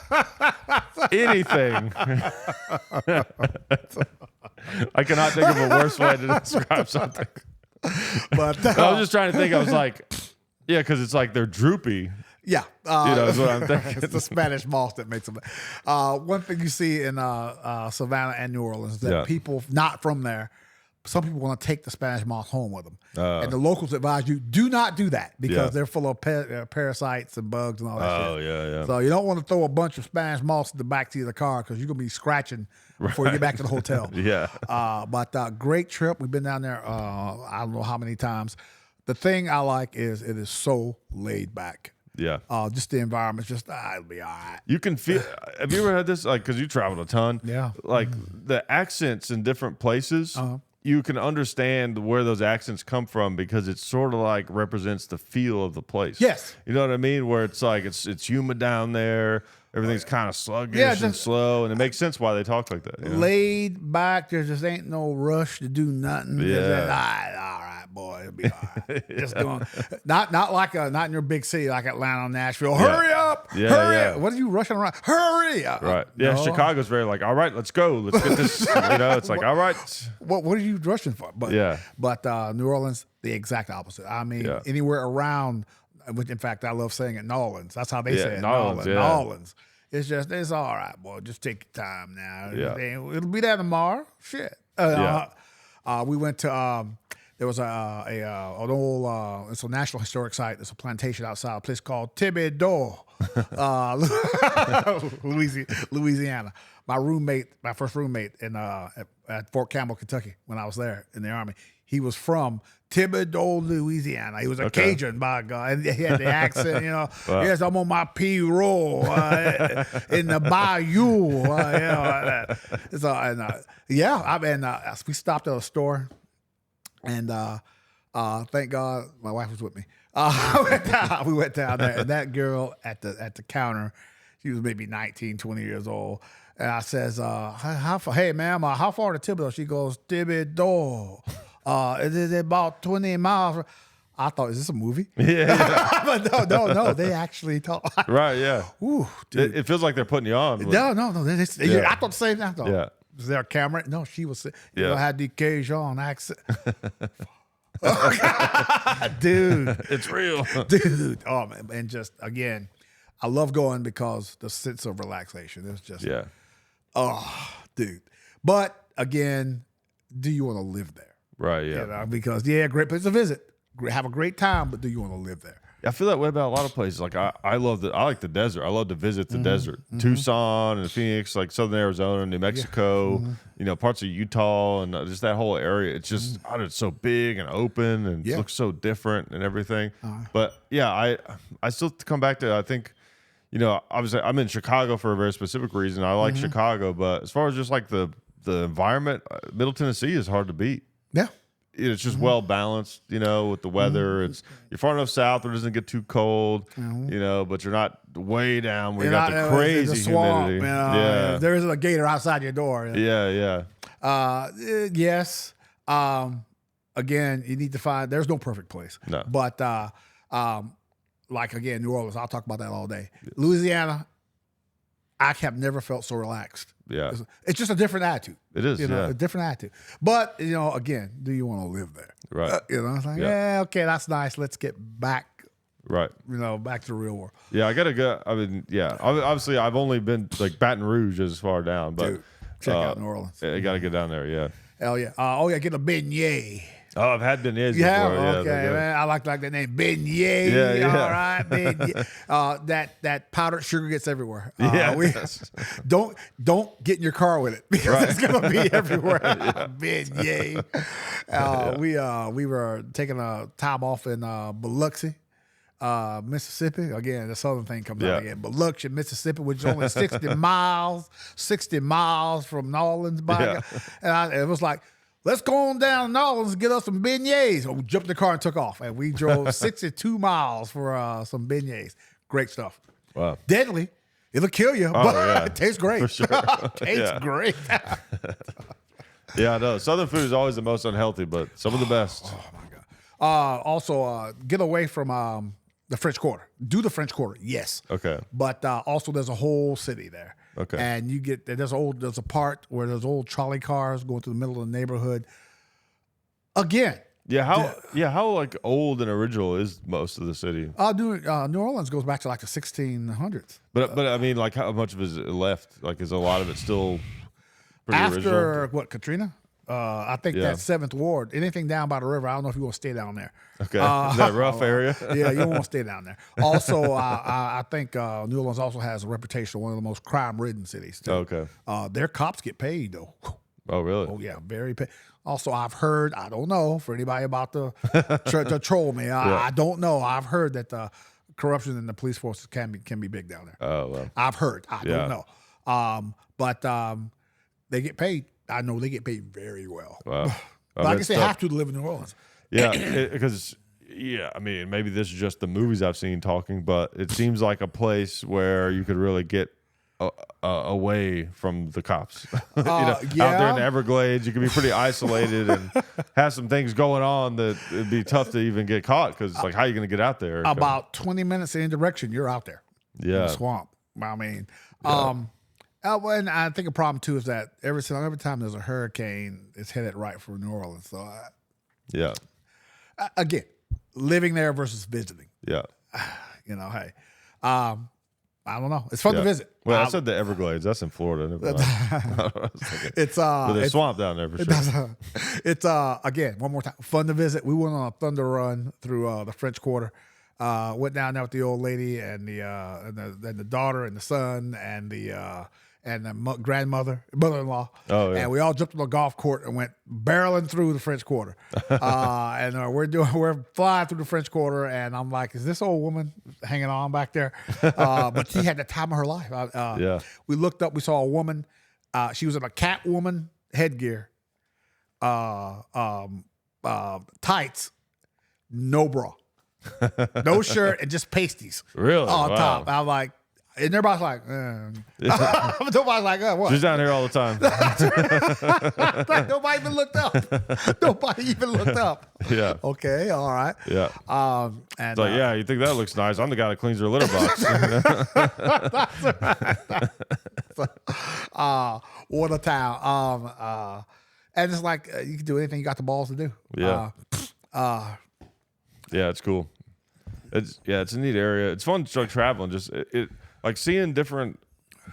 anything. I cannot think of a worse way to describe something. But I was just trying to think. I was like, yeah, because it's like they're droopy. yeah, Is what I'm thinking. it's the Spanish moss that makes them. One thing you see in Savannah and New Orleans is that people not from there, some people want to take the Spanish moss home with them, and the locals advise you do not do that because they're full of parasites and bugs and all that. Oh, shit. yeah. So you don't want to throw a bunch of Spanish moss in the backseat of the car because you're gonna be scratching before you get back to the hotel. Yeah. But great trip. We've been down there. I don't know how many times. The thing I like is it is so laid back. Yeah. Just the environment. Just it'll be all right. You can feel. Have you ever had this? Like, because you traveled a ton. Yeah. Like the accents in different places. You can understand where those accents come from because it sort of like represents the feel of the place. Yes. You know what I mean? Where it's like it's humid down there. Everything's kind of sluggish and slow, and it makes sense why they talk like that. You know? Laid back. There just ain't no rush to do nothing. Yeah. Just, all right, boy, it'll be all right. Just doing not not in your big city like Atlanta, Nashville. Hurry up, hurry up. What are you rushing around? Hurry up. Right. Yeah. No. Chicago's very like, all right, let's go. Let's get this. It's like, all right. What are you rushing for? But New Orleans, the exact opposite. I mean, anywhere around. Which, in fact, I love saying it, Nolans. That's how they say it, Nolans. Nolans. It's all right, boy. Just take your time now. Yeah. It'll be there tomorrow. Shit. We went to there was an old it's a national historic site. There's a plantation outside a place called Thibodeau, Louisiana. My first roommate at Fort Campbell, Kentucky, when I was there in the Army, he was from Thibodeau, Louisiana. He was a Cajun, by God. And he had the accent, you know. Wow. Yes, I'm on my P-roll in the bayou. We stopped at a store, and thank God my wife was with me. We went down there, and that girl at the counter, she was maybe 19, 20 years old. And I says, hey, ma'am, how far to Thibodeau? She goes, Thibodeau. It is about 20 miles. I thought, is this a movie? Yeah. But no. They actually talk. Right, yeah. Ooh, dude. It feels like they're putting you on. No. I thought the same thing. I thought, yeah. Is there a camera? No, she was, had the Cajun accent. Dude. It's real. Dude. Oh, man. And just, again, I love going because the sense of relaxation. It's just, oh, dude. But, again, do you want to live there? Right, yeah. You know, because, great place to visit. Have a great time, but do you want to live there? I feel that way about a lot of places. Like I like the desert. I love to visit the desert. Tucson and Phoenix, like Southern Arizona, New Mexico, parts of Utah and just that whole area. It's just it's so big and open and it looks so different and everything. But I still come back to, I think, obviously I'm in Chicago for a very specific reason. I like Chicago, but as far as just like the environment, Middle Tennessee is hard to beat. Yeah. It's just well balanced, with the weather. You're far enough south where it doesn't get too cold, but you're not way down where you got the crazy swamp, humidity. Yeah. There isn't a gator outside your door. Yeah. Yes. Again, you need to find, there's no perfect place. No. But like, again, New Orleans, I'll talk about that all day. Louisiana, I have never felt so relaxed. Yeah. It's just a different attitude. It is, a different attitude. But, again, do you want to live there? Right. It's like, okay, that's nice. Let's get back. Right. Back to the real world. Yeah, I got to go. I mean, obviously I've only been like Baton Rouge as far down, but dude, check out New Orleans. I got to get down there. Yeah. Hell yeah. Get a beignet. Oh, I've had beignets before. Yeah, okay, man. I like that name, beignet. Yeah. All right, beignet. That powdered sugar gets everywhere. Don't get in your car with it because it's gonna be everywhere. Beignet. We were taking a time off in Biloxi. Mississippi, again, the southern thing comes Yeah. out again. Biloxi, Mississippi, which is only 60 miles from New Orleans. Yeah. And it was like, let's go on down to New Orleans and get us some beignets. So we jumped in the car and took off. And we drove 62 miles for some beignets. Great stuff. Wow. Deadly. It'll kill you, but yeah. it tastes great. For sure. Tastes Yeah. great. Yeah, I know. Southern food is always the most unhealthy, but some of the best. Also, get away from the French Quarter. Do the French Quarter, yes. Okay. But also, there's a whole city there. Okay. And you get there's a part where there's old trolley cars going through the middle of the neighborhood. Again, Yeah, how like old and original is most of the city? New Orleans goes back to like the 1600s. But I mean, like, how much of it is left? Like, is a lot of it still pretty After original? what, Katrina? I think Yeah. that 7th Ward. Anything down by the river, I don't know if you want to stay down there. Okay, that rough area. Yeah, you don't want to stay down there. Also, I think New Orleans also has a reputation of one of the most crime-ridden cities. Too. Okay. Their cops get paid though. Oh, really? Oh yeah, very paid. Also, I've heard. I don't know for anybody about to troll me. I don't know. I've heard that the corruption in the police forces can be big down there. Oh, well. I've heard. I Yeah. don't know. But they get paid. I know they get paid very well. Wow. But I guess they have to live in New Orleans. Yeah, because I mean, maybe this is just the movies I've seen talking, but it seems like a place where you could really get away from the cops. Out there in the Everglades, you could be pretty isolated and have some things going on that it'd be tough to even get caught because, like, how are you going to get out there? About 20 minutes in any direction, you're out there. In Yeah. the swamp. I mean, and I think a problem too is that every time there's a hurricane, it's headed right for New Orleans. So Yeah. again, living there versus visiting. Yeah. Hey, I don't know. It's fun to visit. Well, I said the Everglades. That's in Florida. Never mind. It's But there's swamp down there for sure. It's again, one more time, fun to visit. We went on a thunder run through the French Quarter. Went down there with the old lady and the daughter and the son and the grandmother, mother-in-law. Oh, yeah. And we all jumped on the golf court and went barreling through the French Quarter. And we're flying through the French Quarter, and I'm like, is this old woman hanging on back there? But she had the time of her life. Yeah. We looked up, we saw a woman. She was in a Catwoman headgear, tights, no bra, no shirt, and just pasties. Really? On Wow. top. I'm like, and everybody's like, nobody's like, what? She's down here all the time. Nobody even looked up. Nobody even looked up. Yeah. Okay, all right. Yeah. And It's like, yeah, you think that looks nice? I'm the guy that cleans her litter box. what a town. And it's like you can do anything you got the balls to do. Yeah. Yeah, it's cool. It's a neat area. It's fun to like traveling. Just it like seeing different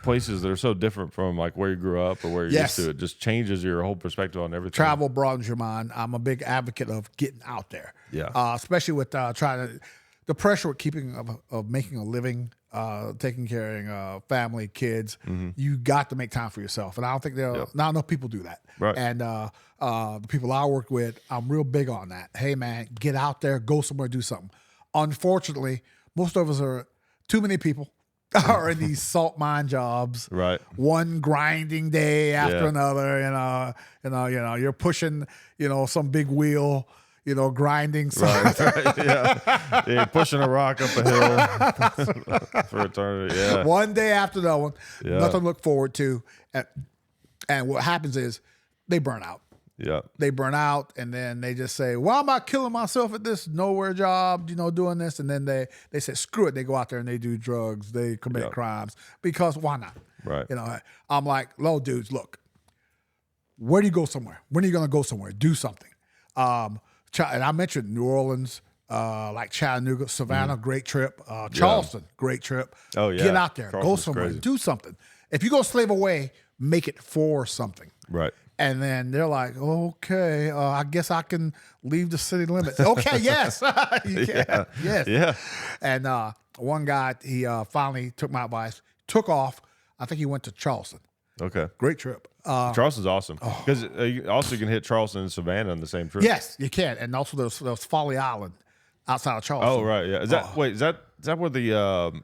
places that are so different from like where you grew up or where you're Yes. used to. It just changes your whole perspective on everything. Travel broadens your mind. I'm a big advocate of getting out there. Yeah. Especially with the pressure of of making a living, taking care of family, kids. Mm-hmm. You got to make time for yourself, and I don't think not enough people do that. Right. And the people I work with, I'm real big on that. Hey, man, get out there, go somewhere, do something. Unfortunately, most of us are too many people. Are in these salt mine jobs, Right. One grinding day after Yeah. another, you're pushing, some big wheel, grinding. Right. Yeah. You're pushing a rock up a hill for eternity. Yeah. One day after the other one, Yeah. nothing to look forward to, and what happens is they burn out. Yeah. They burn out, and then they just say, "Why am I killing myself at this nowhere job? Doing this." And then they say, "Screw it." They go out there and they do drugs. They commit Yeah. crimes because why not? Right. I'm like, "Low dudes, look. Where do you go somewhere? When are you gonna go somewhere? Do something." And I mentioned New Orleans, like Chattanooga, Savannah, great trip. Charleston, great trip. Oh, yeah. Get out there, go Charleston's somewhere, crazy. do something. If you go slave away, make it for something. Right. And then they're like, okay, I guess I can leave the city limits. Okay, yes. You can. Yeah. Yes. Yeah. And one guy, he finally took my advice, took off. I think he went to Charleston. Okay. Great trip. Charleston's awesome because you also can hit Charleston and Savannah on the same trip. Yes, you can. And also there's Folly Island. outside of Charleston. Oh, right. Yeah. Is that where the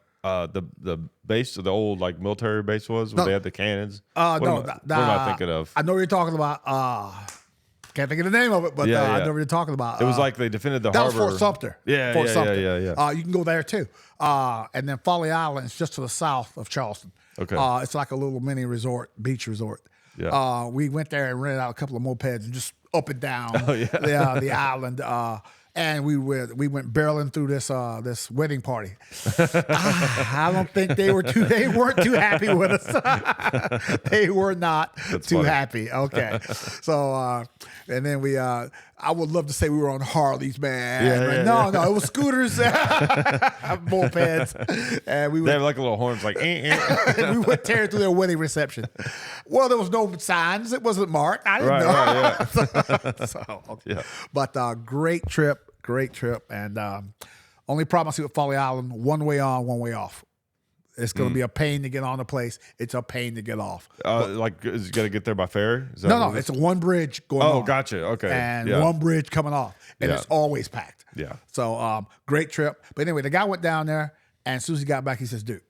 base of the old like military base was where they had the cannons? What am I thinking of? I know what you're talking about. Can't think of the name of it, but I know what you're talking about. It was like they defended the that harbor. was Fort Sumter. Yeah, Fort yeah, Sumter. yeah. You can go there too. And then Folly Island is just to the south of Charleston. Okay. It's like a little mini resort, beach resort. Yeah. We went there and rented out a couple of mopeds and just up and down the island. And we went barreling through this wedding party. I don't think they weren't too happy with us. They were not too happy. Okay. So and then I would love to say we were on Harleys, man. No, it was scooters, mopeds. And they have like a little horns like we went tearing through their wedding reception. Well, there was no signs. It wasn't marked. I didn't know. But great trip. And only problem I see with Folly Island, one way on, one way off. It's going to be a pain to get on the place. It's a pain to get off. Like, is you got to get there by ferry? No, it's one bridge going on. Oh, gotcha. Okay. And one bridge coming off. And it's always packed. Yeah. So great trip. But anyway, the guy went down there, and as soon as he got back, he says, dude,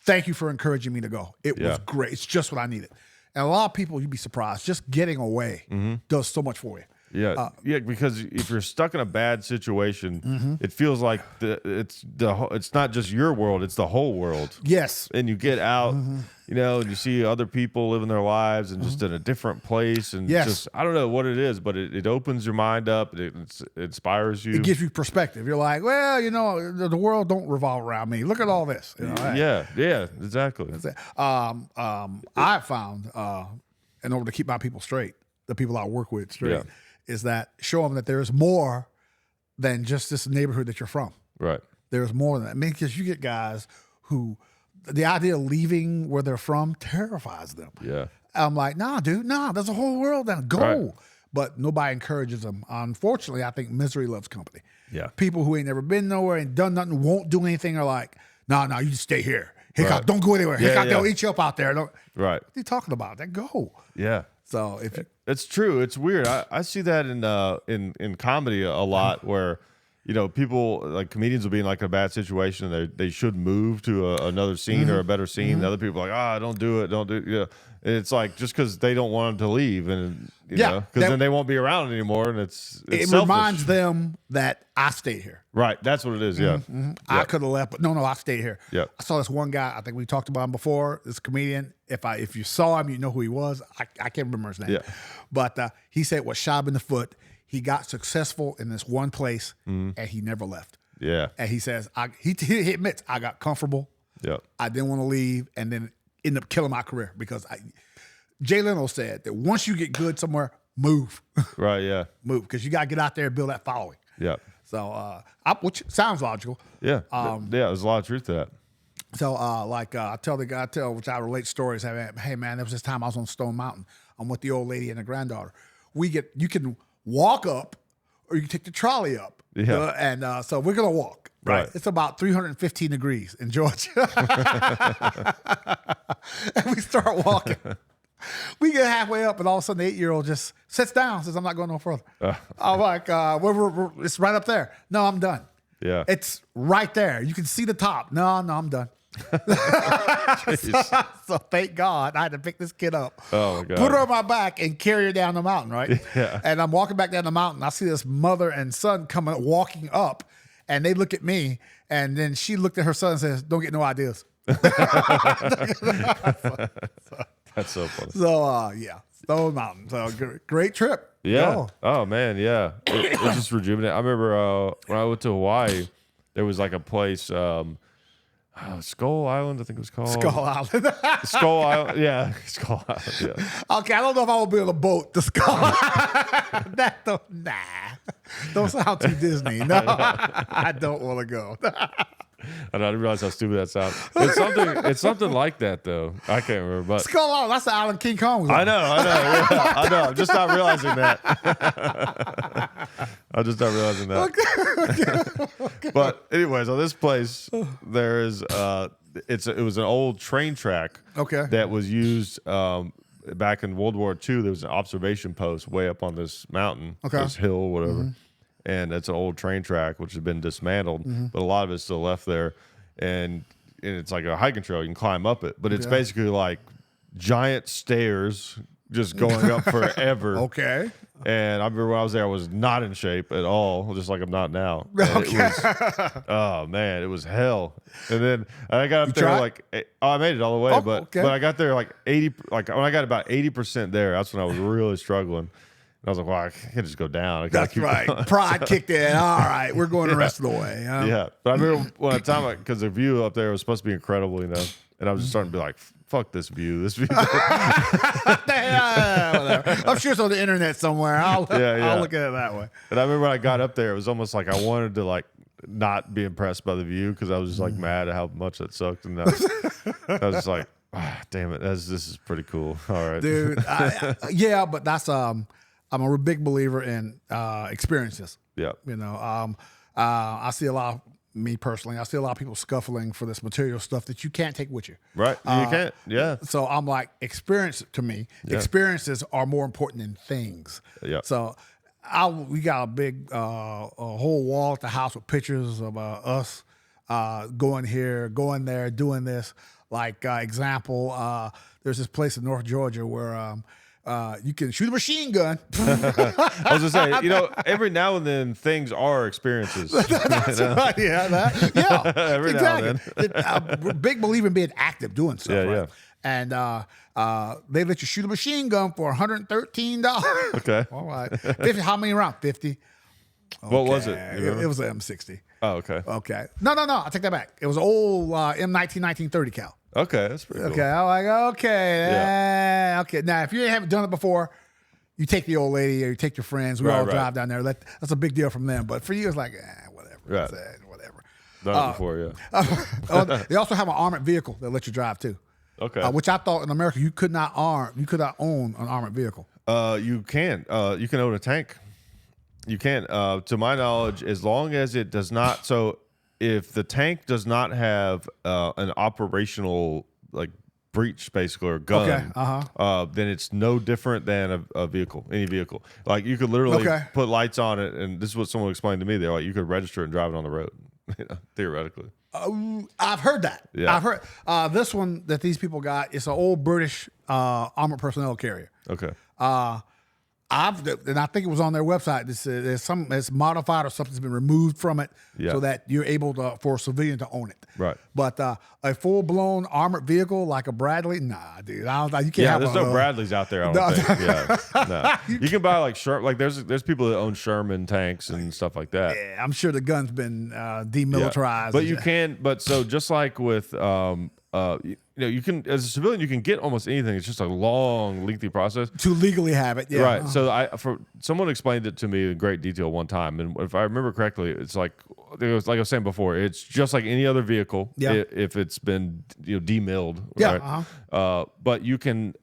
thank you for encouraging me to go. It was great. It's just what I needed. And a lot of people, you'd be surprised, just getting away does so much for you. Yeah, because if you're stuck in a bad situation, it feels like it's not just your world; it's the whole world. Yes, and you get out, and you see other people living their lives and just in a different place, and just I don't know what it is, but it opens your mind up. It inspires you. It gives you perspective. You're like, well, the world don't revolve around me. Look at all this. Yeah, exactly. I found in order to keep my people straight, the people I work with straight. Is that show them that there's more than just this neighborhood that you're from. Right. There's more than that. I mean, because you get guys who the idea of leaving where they're from terrifies them. Yeah. I'm like, nah, dude, there's a whole world down. Go. Right. But nobody encourages them. Unfortunately, I think misery loves company. Yeah. People who ain't never been nowhere and done nothing, won't do anything are like, no, you just stay here. Don't go anywhere. They'll eat you up out there. Right. What are you talking about? Then go. Yeah. So it's true. It's weird. I see that in comedy a lot where, people like comedians will be in like a bad situation and they should move to another scene or a better scene. The other people are like, don't do it. And it's like just because they don't want them to leave and because then they won't be around anymore and it reminds them that I stayed here. Right. That's what it is. Yeah. I could have left, but no, I stayed here. Yeah. I saw this one guy. I think we talked about him before. This comedian. If you saw him, you know who he was. I can't remember his name. Yeah. But he said it was shot in the foot. He got successful in this one place and he never left. Yeah. And he says he admits I got comfortable. Yeah. I didn't want to leave and then end up killing my career because Jay Leno said that once you get good somewhere, move. Right. Yeah. Move because you got to get out there and build that following. Yeah. So, which sounds logical. Yeah. There's a lot of truth to that. So, I tell the guy, which I relate stories. Hey, man, there was this time I was on Stone Mountain. I'm with the old lady and the granddaughter. You can walk up or you can take the trolley up. Yeah. So we're going to walk. Right. It's about 315 degrees in Georgia. And we start walking. We get halfway up, and all of a sudden, the 8-year-old just sits down, says, I'm not going no further. I'm like, it's right up there. No, I'm done. Yeah. It's right there. You can see the top. No, I'm done. So thank God I had to pick this kid up. Oh, my God. Put her on my back and carry her down the mountain, right? Yeah. And I'm walking back down the mountain. I see this mother and son walking up, and they look at me, and then she looked at her son and says, don't get no ideas. That's so funny. So, Stone Mountain. So, great trip. Yeah. Go. Oh, man, yeah. It just rejuvenated. I remember when I went to Hawaii, there was like a place, Skull Island, I think it was called. Skull Island. Skull Island. Yeah, Skull Island. Yeah. Okay, I don't know if I will be on a boat to Skull Island. Don't sound too Disney. No, I don't want to go. I didn't realize how stupid that sounds. It's something like that though. I can't remember. But Skull Island, that's the island King Kong was on. I know. Yeah, I know. I'm just not realizing that. I'm just not realizing that. Okay. But anyways, on this place, there is it was an old train track. Okay. That was used back in World War II. There was an observation post way up on this mountain, this hill, whatever. and it's an old train track which has been dismantled, but a lot of it's still left there, and it's like a hiking trail. You can climb up it, but it's basically like giant stairs just going up forever. Okay. And I remember when I was there, I was not in shape at all, just like I'm not now. And it was, oh man, it was hell. And then I got up there like, I made it all the way, but I got there like 80, like when I got about 80% there, that's when I was really struggling. And I was like, well, I can't just go down. That's right. Going. Pride kicked in. All right, we're going the rest of the way. Yeah. But I remember one time, because the view up there was supposed to be incredible, you know, and I was just starting to be like, fuck this view. This view. Whatever. I'm sure it's on the internet somewhere. I'll look at it that way. And I remember when I got up there, it was almost like I wanted to like not be impressed by the view because I was just like mad at how much that sucked. And I was just like, damn it, this is pretty cool. All right, dude. But that's I'm a big believer in experiences. Yeah. You know, I see a lot of, me personally, I see a lot of people scuffling for this material stuff that you can't take with you. Right. You can't. Yeah. So I'm like, experience to me, experiences are more important than things. Yeah. So we got a big, a whole wall at the house with pictures of us going here, going there, doing this. Like, example, there's this place in North Georgia where you can shoot a machine gun. I was just saying, you know, every now and then things are experiences. That's right. Yeah. Every exactly. now and then. We're big believer in being active, doing stuff. Yeah, right? yeah. And they let you shoot a machine gun for $113. Okay. All right. 50. How many rounds? 50. Okay. What was it? It was an M60. Oh, okay. Okay. No. I take that back. It was an old M19 1930 cal. Okay, that's pretty cool. Okay, I'm like, okay. Now, if you haven't done it before, you take the old lady or you take your friends. We all drive down there. That's a big deal from them. But for you, it's like, whatever. Right. Whatever. Done it before, yeah. They also have an armored vehicle that let you drive too. Okay. Which I thought in America you could not own an armored vehicle. You can. You can own a tank. You can. To my knowledge, as long as it does not. So if the tank does not have an operational like breech, basically, or gun, then it's no different than a vehicle, any vehicle. Like you could literally put lights on it, and this is what someone explained to me. They're like, you could register and drive it on the road, theoretically. I've heard that. Yeah. I've heard this one that these people got. It's an old British armored personnel carrier. Okay. And I think it was on their website. It's modified or something's been removed from it so that you're able for a civilian to own it. Right. But a full blown armored vehicle like a Bradley, nah, dude. I don't. You can't. Yeah, have there's no Bradleys out there. I don't think. Yeah. No. You can buy like there's people that own Sherman tanks and stuff like that. Yeah, I'm sure the gun's been demilitarized. Yeah. But you can. But so just like with you can, as a civilian, you can get almost anything. It's just a long, lengthy process to legally have it. Yeah. Right. So someone explained it to me in great detail one time, and if I remember correctly, it's like I was saying before, it's just like any other vehicle. Yeah. If it's been demilled. Yeah. Right? But you can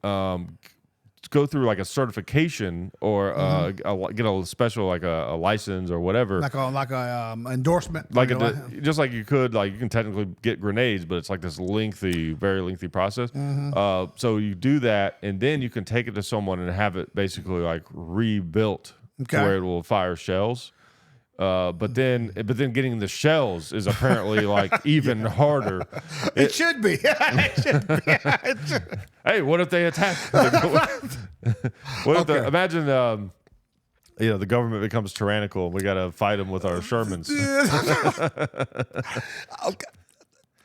go through like a certification or get a special like a license or whatever, like a endorsement, just like you can technically get grenades, but it's like this very lengthy process. So you do that, and then you can take it to someone and have it basically like rebuilt to where it will fire shells. But then getting the shells is apparently like even harder. It should be. It should be. Hey, what if they attack? Imagine, the government becomes tyrannical and we got to fight them with our Shermans. Okay.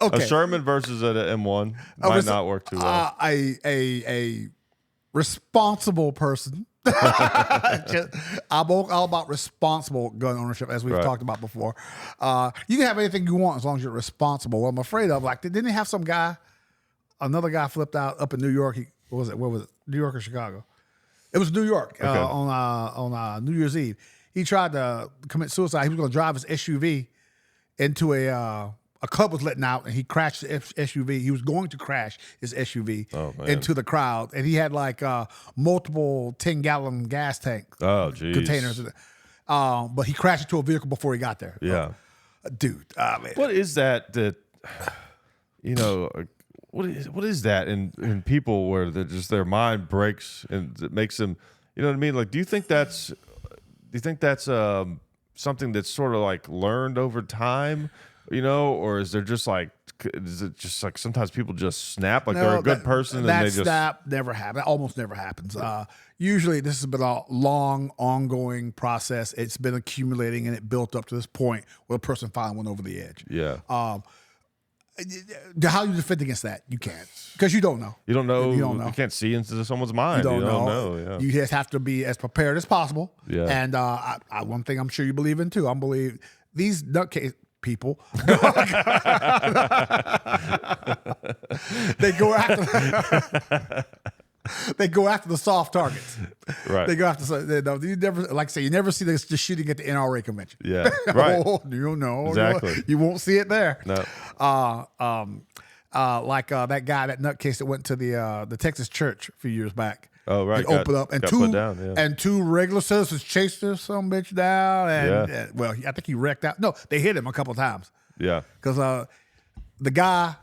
A Sherman versus an M1 might not work too well. A responsible person. I'm all about responsible gun ownership, as we've talked about before. You can have anything you want as long as you're responsible. What I'm afraid of, like, didn't they have another guy flipped out up in New York? Where was it? New York or Chicago? It was New York on New Year's Eve. He tried to commit suicide. He was going to drive his SUV into a club was letting out, and he crashed the SUV. He was going to crash his SUV into the crowd, and he had like multiple 10-gallon gas tank containers. But he crashed into a vehicle before he got there. Yeah, dude. Man. What is that? What is that in people where just their mind breaks and it makes them? You know what I mean? Like, do you think that's something that's sort of like learned over time, you know, or is it just like sometimes people just snap like they're a good person and they just snap never happens. That almost never happens. Usually this has been a long, ongoing process. It's been accumulating and it built up to this point where a person finally went over the edge. Yeah. How do you defend against that? You can't, because you don't know. You don't know. You can't see into someone's mind. You don't know. Yeah. You just have to be as prepared as possible. Yeah. And one thing I'm sure you believe in too. I believe these nutcase people. They go after. They go after the soft targets. Right. They go after. You never, like I say, you never see this just shooting at the NRA convention. Yeah. Right. You don't know. Exactly. You won't see it there. No. Like that guy, that nutcase that went to the Texas church a few years back. Oh, right. And opened up, and two regular citizens chased this some bitch down, and well, I think he wrecked out. No, they hit him a couple of times. Yeah. Because the guy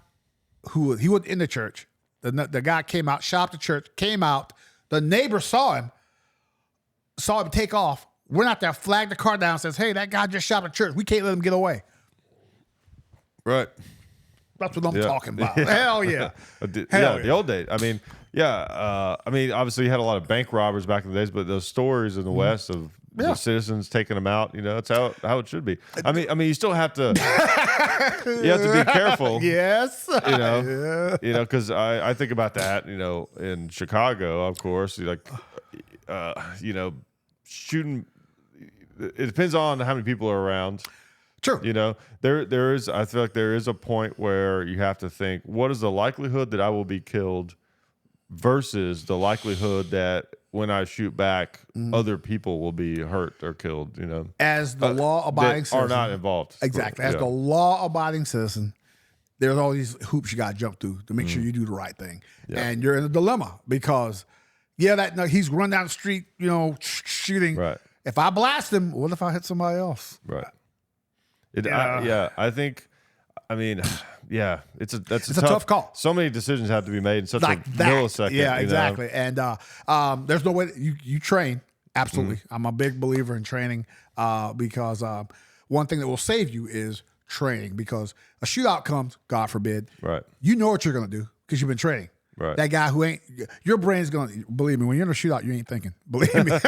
he was in the church. The guy came out, shot up the church, came out. The neighbor saw him take off, went out there, flagged the car down, says, "Hey, that guy just shot up the church. We can't let him get away." Right. That's what I'm talking about. Hell yeah. The old days. I mean, obviously you had a lot of bank robbers back in the days, but those stories in the West of the citizens taking them out, you know, that's how it should be. I mean, you still have to, you have to be careful. Yes. You know, because I think about that, you know, in Chicago, of course, like, shooting. It depends on how many people are around. True. You know, I feel like there is a point where you have to think, what is the likelihood that I will be killed versus the likelihood that when I shoot back, other people will be hurt or killed, you know? As the law-abiding citizen. Are not involved. Exactly. As the law-abiding citizen, there's all these hoops you got to jump through to make sure you do the right thing. Yeah. And you're in a dilemma because, he's run down the street, you know, shooting. Right. If I blast him, what if I hit somebody else? Right. I think, it's a tough call. So many decisions have to be made in such a millisecond. Yeah, exactly. Know? And there's no way you train. Absolutely. I'm a big believer in training because one thing that will save you is training, because a shootout comes, God forbid. Right. You know what you're going to do because you've been training. Right. That guy who your brain's going to, believe me, when you're in a shootout, you ain't thinking. Believe me.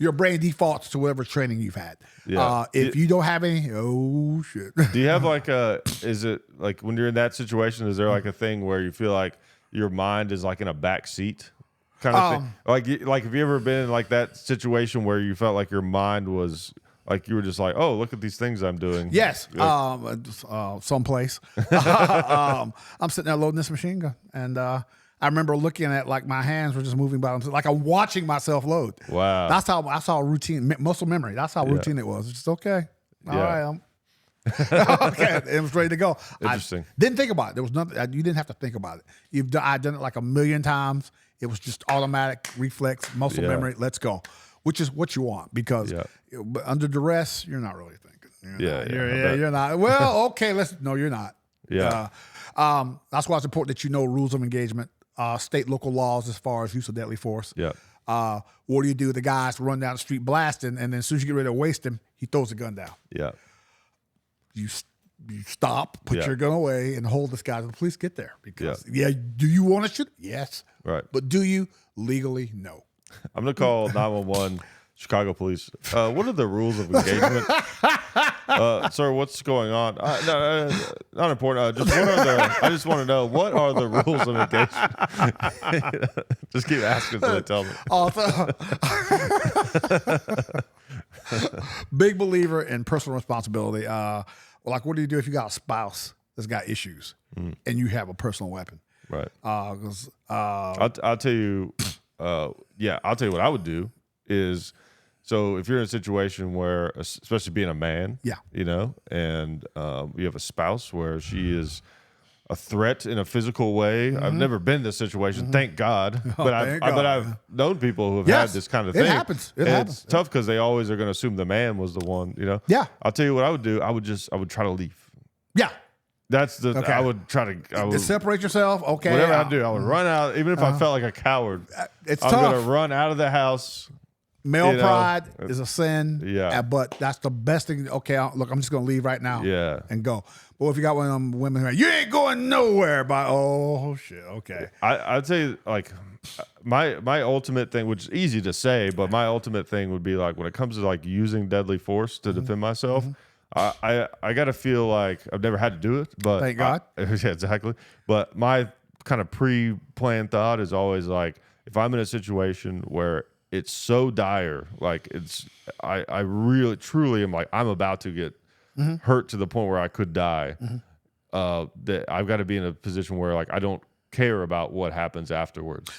Your brain defaults to whatever training you've had. Yeah. If you don't have any, oh, shit. Do you have is it like when you're in that situation, is there like a thing where you feel like your mind is like in a back seat kind of thing? Like, have you ever been in like that situation where you felt like your mind was... Like you were just like, oh, look at these things I'm doing. Yes, someplace. I'm sitting there loading this machine gun, and I remember looking at like my hands were just moving by themselves, like I'm watching myself load. Wow, that's how I saw routine, muscle memory. That's how routine it was. It's just okay. All right, okay, it was ready to go. Interesting. I didn't think about it. There was nothing. You didn't have to think about it. I've done it like a million times. It was just automatic reflex, muscle memory. Let's go. Which is what you want, because under duress, you're not really thinking. You're not. Well, okay, no, you're not. Yeah. That's why it's important that you know rules of engagement, state, local laws as far as use of deadly force. Yeah. What do? The guys run down the street blasting, and then as soon as you get ready to waste him, he throws the gun down. Yeah. You stop, put your gun away, and hold this guy till the police get there. Because do you want to shoot? Yes. Right. But do you legally? No. I'm going to call 911 Chicago police. What are the rules of engagement? Sir, what's going on? No, not important. I just want to know, what are the rules of engagement? Just keep asking until they tell me. Also, big believer in personal responsibility. Like, what do you do if you got a spouse that's got issues and you have a personal weapon? Right. I'll tell you. I'll tell you what I would do is, so if you're in a situation where, especially being a man, you know, and you have a spouse where she is a threat in a physical way. I've never been in this situation, thank God. But I've known people who have had this kind of thing. It happens. It's tough because they always are going to assume the man was the one, you know? Yeah. I'll tell you what I would do. I would try to leave. Yeah. That's the. Okay. I would try to separate yourself. Okay. Whatever I do, I would run out, even if I felt like a coward. It's I'm tough. going to run out of the house Male pride is a sin. Yeah. But that's the best thing. Okay, look, I'm just going to leave right now. Yeah. And go. But if you got one of them women who are, you ain't going nowhere. Oh, shit. Okay. I'd say like my ultimate thing, which is easy to say, but my ultimate thing would be like when it comes to like using deadly force to defend myself, I got to feel like I've never had to do it, but Thank God. Yeah, exactly. But my kind of pre-planned thought is always like, if I'm in a situation where it's so dire, like I really truly am like, I'm about to get hurt to the point where I could die, that I've got to be in a position where like I don't care about what happens afterwards.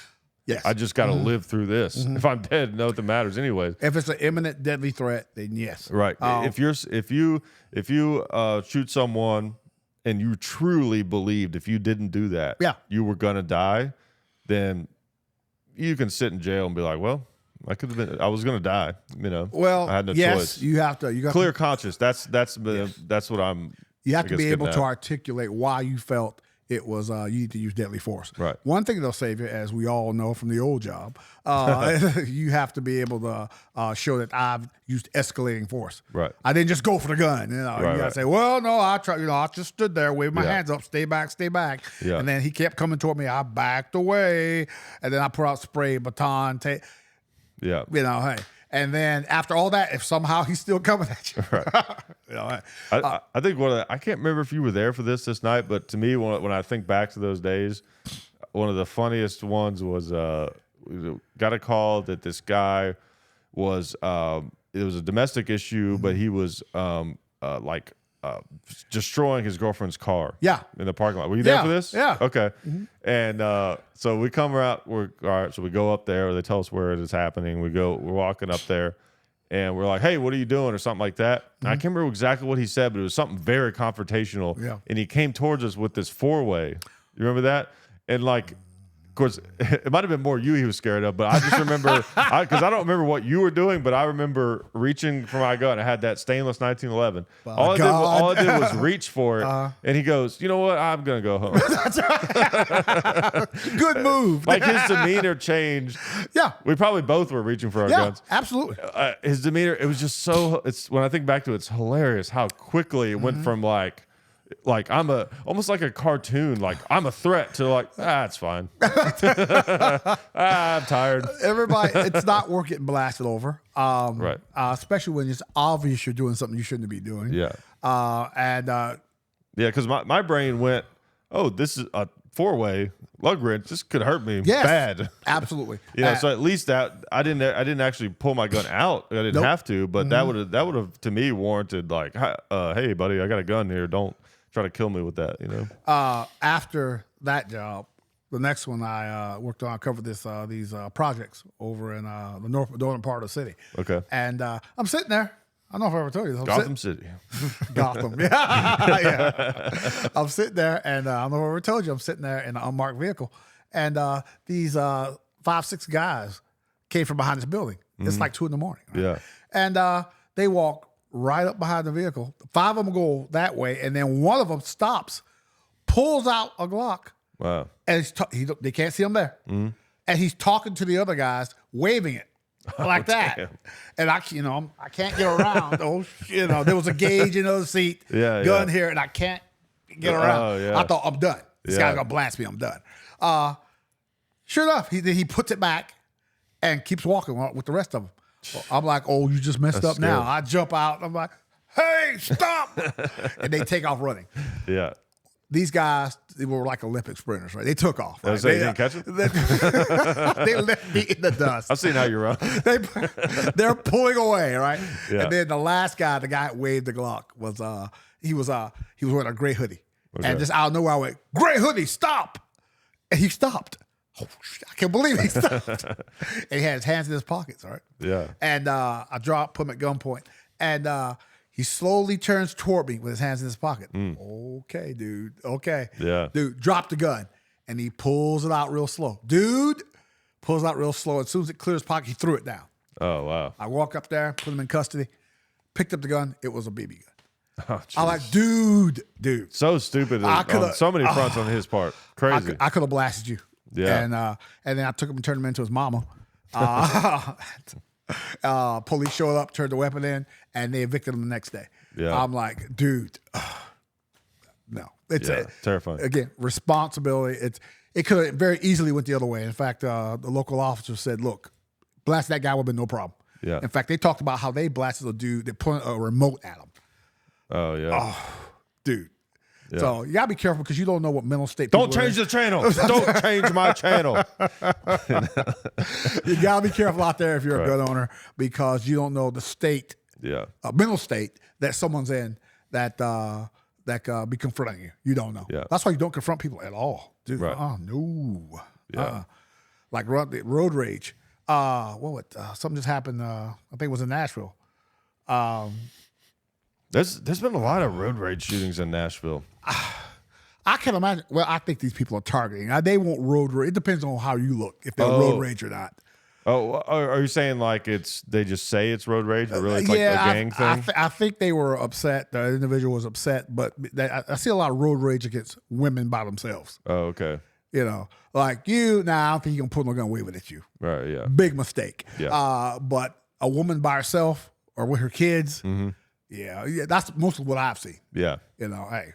Yes. I just got to live through this. If I'm dead, nothing matters anyways. If it's an imminent deadly threat, then yes. Right. If you shoot someone and you truly believed if you didn't do that, you were gonna die, then you can sit in jail and be like, well, I was gonna die. You know. Well, I had no yes, choice. you have to. You got Clear conscience. That's what I'm. You have to be able to getting at. articulate why you felt it was you need to use deadly force. Right. One thing they'll save you, as we all know from the old job, you have to be able to show that I've used escalating force. Right. I didn't just go for the gun. You know, you gotta say, well, no, I tried. You know, I just stood there, waved my hands up, stay back, stay back. Yeah. And then he kept coming toward me. I backed away, and then I put out spray, baton, tape. Yeah. You know, hey. And then after all that, if somehow he's still coming at you, Right. you know, I think I can't remember if you were there for this night, but to me, when I think back to those days, one of the funniest ones was we got a call that this guy was it was a domestic issue, but he was destroying his girlfriend's car. Yeah. In the parking lot. Were you there for this? Yeah. Okay. And so we come out. All right. So we go up there. They tell us where it is happening. We're walking up there, and we're like, "Hey, what are you doing?" or something like that. And I can't remember exactly what he said, but it was something very confrontational. Yeah. And he came towards us with this 4-way. You remember that? And like, of course, it might have been more you he was scared of, but I just remember, because I don't remember what you were doing, but I remember reaching for my gun. I had that stainless 1911. All I did was reach for it, and he goes, "You know what? I'm gonna go home." That's right. Good move. Like his demeanor changed. Yeah. We probably both were reaching for our guns. Absolutely. His demeanor, it was just so. It's when I think back to it, it's hilarious how quickly it went from like I'm almost like a cartoon, like I'm a threat, to like, it's fine. I'm tired. Everybody, it's not worth getting blasted over. Right. Especially when it's obvious you're doing something you shouldn't be doing. Yeah. Yeah, because my brain went, oh, this is a 4-way lug wrench. This could hurt me yes, bad. Absolutely. So at least that I didn't actually pull my gun out. I didn't have to, but that would have to me warranted like, hey buddy, I got a gun here. Don't try to kill me with that, you know. After that job, the next one I worked on, I covered these projects over in the northern part of the city. Okay. And I'm sitting there. I don't know if I ever told you this. Gotham City. Gotham. Yeah. I'm sitting there, and I don't know if I ever told you, I'm sitting there in an unmarked vehicle. And these 5-6 guys came from behind this building. It's like 2 a.m. Right? Yeah. And they walk right up behind the vehicle. 5 of them go that way, and then one of them stops, pulls out a Glock. Wow. And they can't see him there. And he's talking to the other guys, waving it like that. Damn. And I can't get around. There was a gauge in the other seat, gun here, and I can't get around. Oh, yeah. I thought, I'm done. This guy's gonna blast me. I'm done. Sure enough, he puts it back and keeps walking with the rest of them. I'm like, oh, you just messed up now. I jump out. I'm like, hey, stop. And they take off running. Yeah. These guys, they were like Olympic sprinters, right? They took off. Right? They didn't catch it? They left me in the dust. I've seen how you run. They're pulling away, right? Yeah. And then the last guy, the guy that waved the Glock, was he was wearing a gray hoodie. Okay. And just out of nowhere, I went, gray hoodie, stop. And he stopped. Oh, I can't believe he stopped. And he had his hands in his pockets, all right? Yeah. And I put him at gunpoint. And he slowly turns toward me with his hands in his pocket. Okay, dude. Okay. Yeah. Dude, drop the gun. And he pulls it out real slow. Dude pulls it out real slow. As soon as it clears his pocket, he threw it down. Oh, wow. I walk up there, put him in custody, picked up the gun. It was a BB gun. Oh, I'm like, dude. So stupid on so many fronts on his part. Crazy. I could have blasted you. Yeah. And then I took him and turned him into his mama. Police showed up, turned the weapon in, and they evicted him the next day. Yeah. I'm like, dude, no. It's terrifying. Again, responsibility. It could have very easily went the other way. In fact, the local officer said, look, blast that guy would have been no problem. Yeah. In fact, they talked about how they blasted a dude. They put a remote at him. Oh, yeah. Oh, dude. Yeah. So you gotta be careful because you don't know what mental state. Don't change the channel. Don't change my channel. You gotta be careful out there if you're a gun owner because you don't know the state, mental state that someone's in that be confronting you. You don't know. Yeah. That's why you don't confront people at all, dude. Right. Oh no. Yeah. Like road rage. Something just happened. I think it was in Nashville. There's been a lot of road rage shootings in Nashville. I can imagine. Well, I think these people are targeting. They won't road rage. It depends on how you look, if they're road rage or not. Oh, are you saying like they just say it's road rage, but really it's like a gang thing? I think they were upset. The individual was upset, but I see a lot of road rage against women by themselves. Oh, okay. You know, like you. Nah, I don't think you're gonna put no gun waving at you. Right. Yeah. Big mistake. Yeah. But a woman by herself or with her kids. Mm-hmm. Yeah, that's mostly what I've seen. Yeah. You know, hey.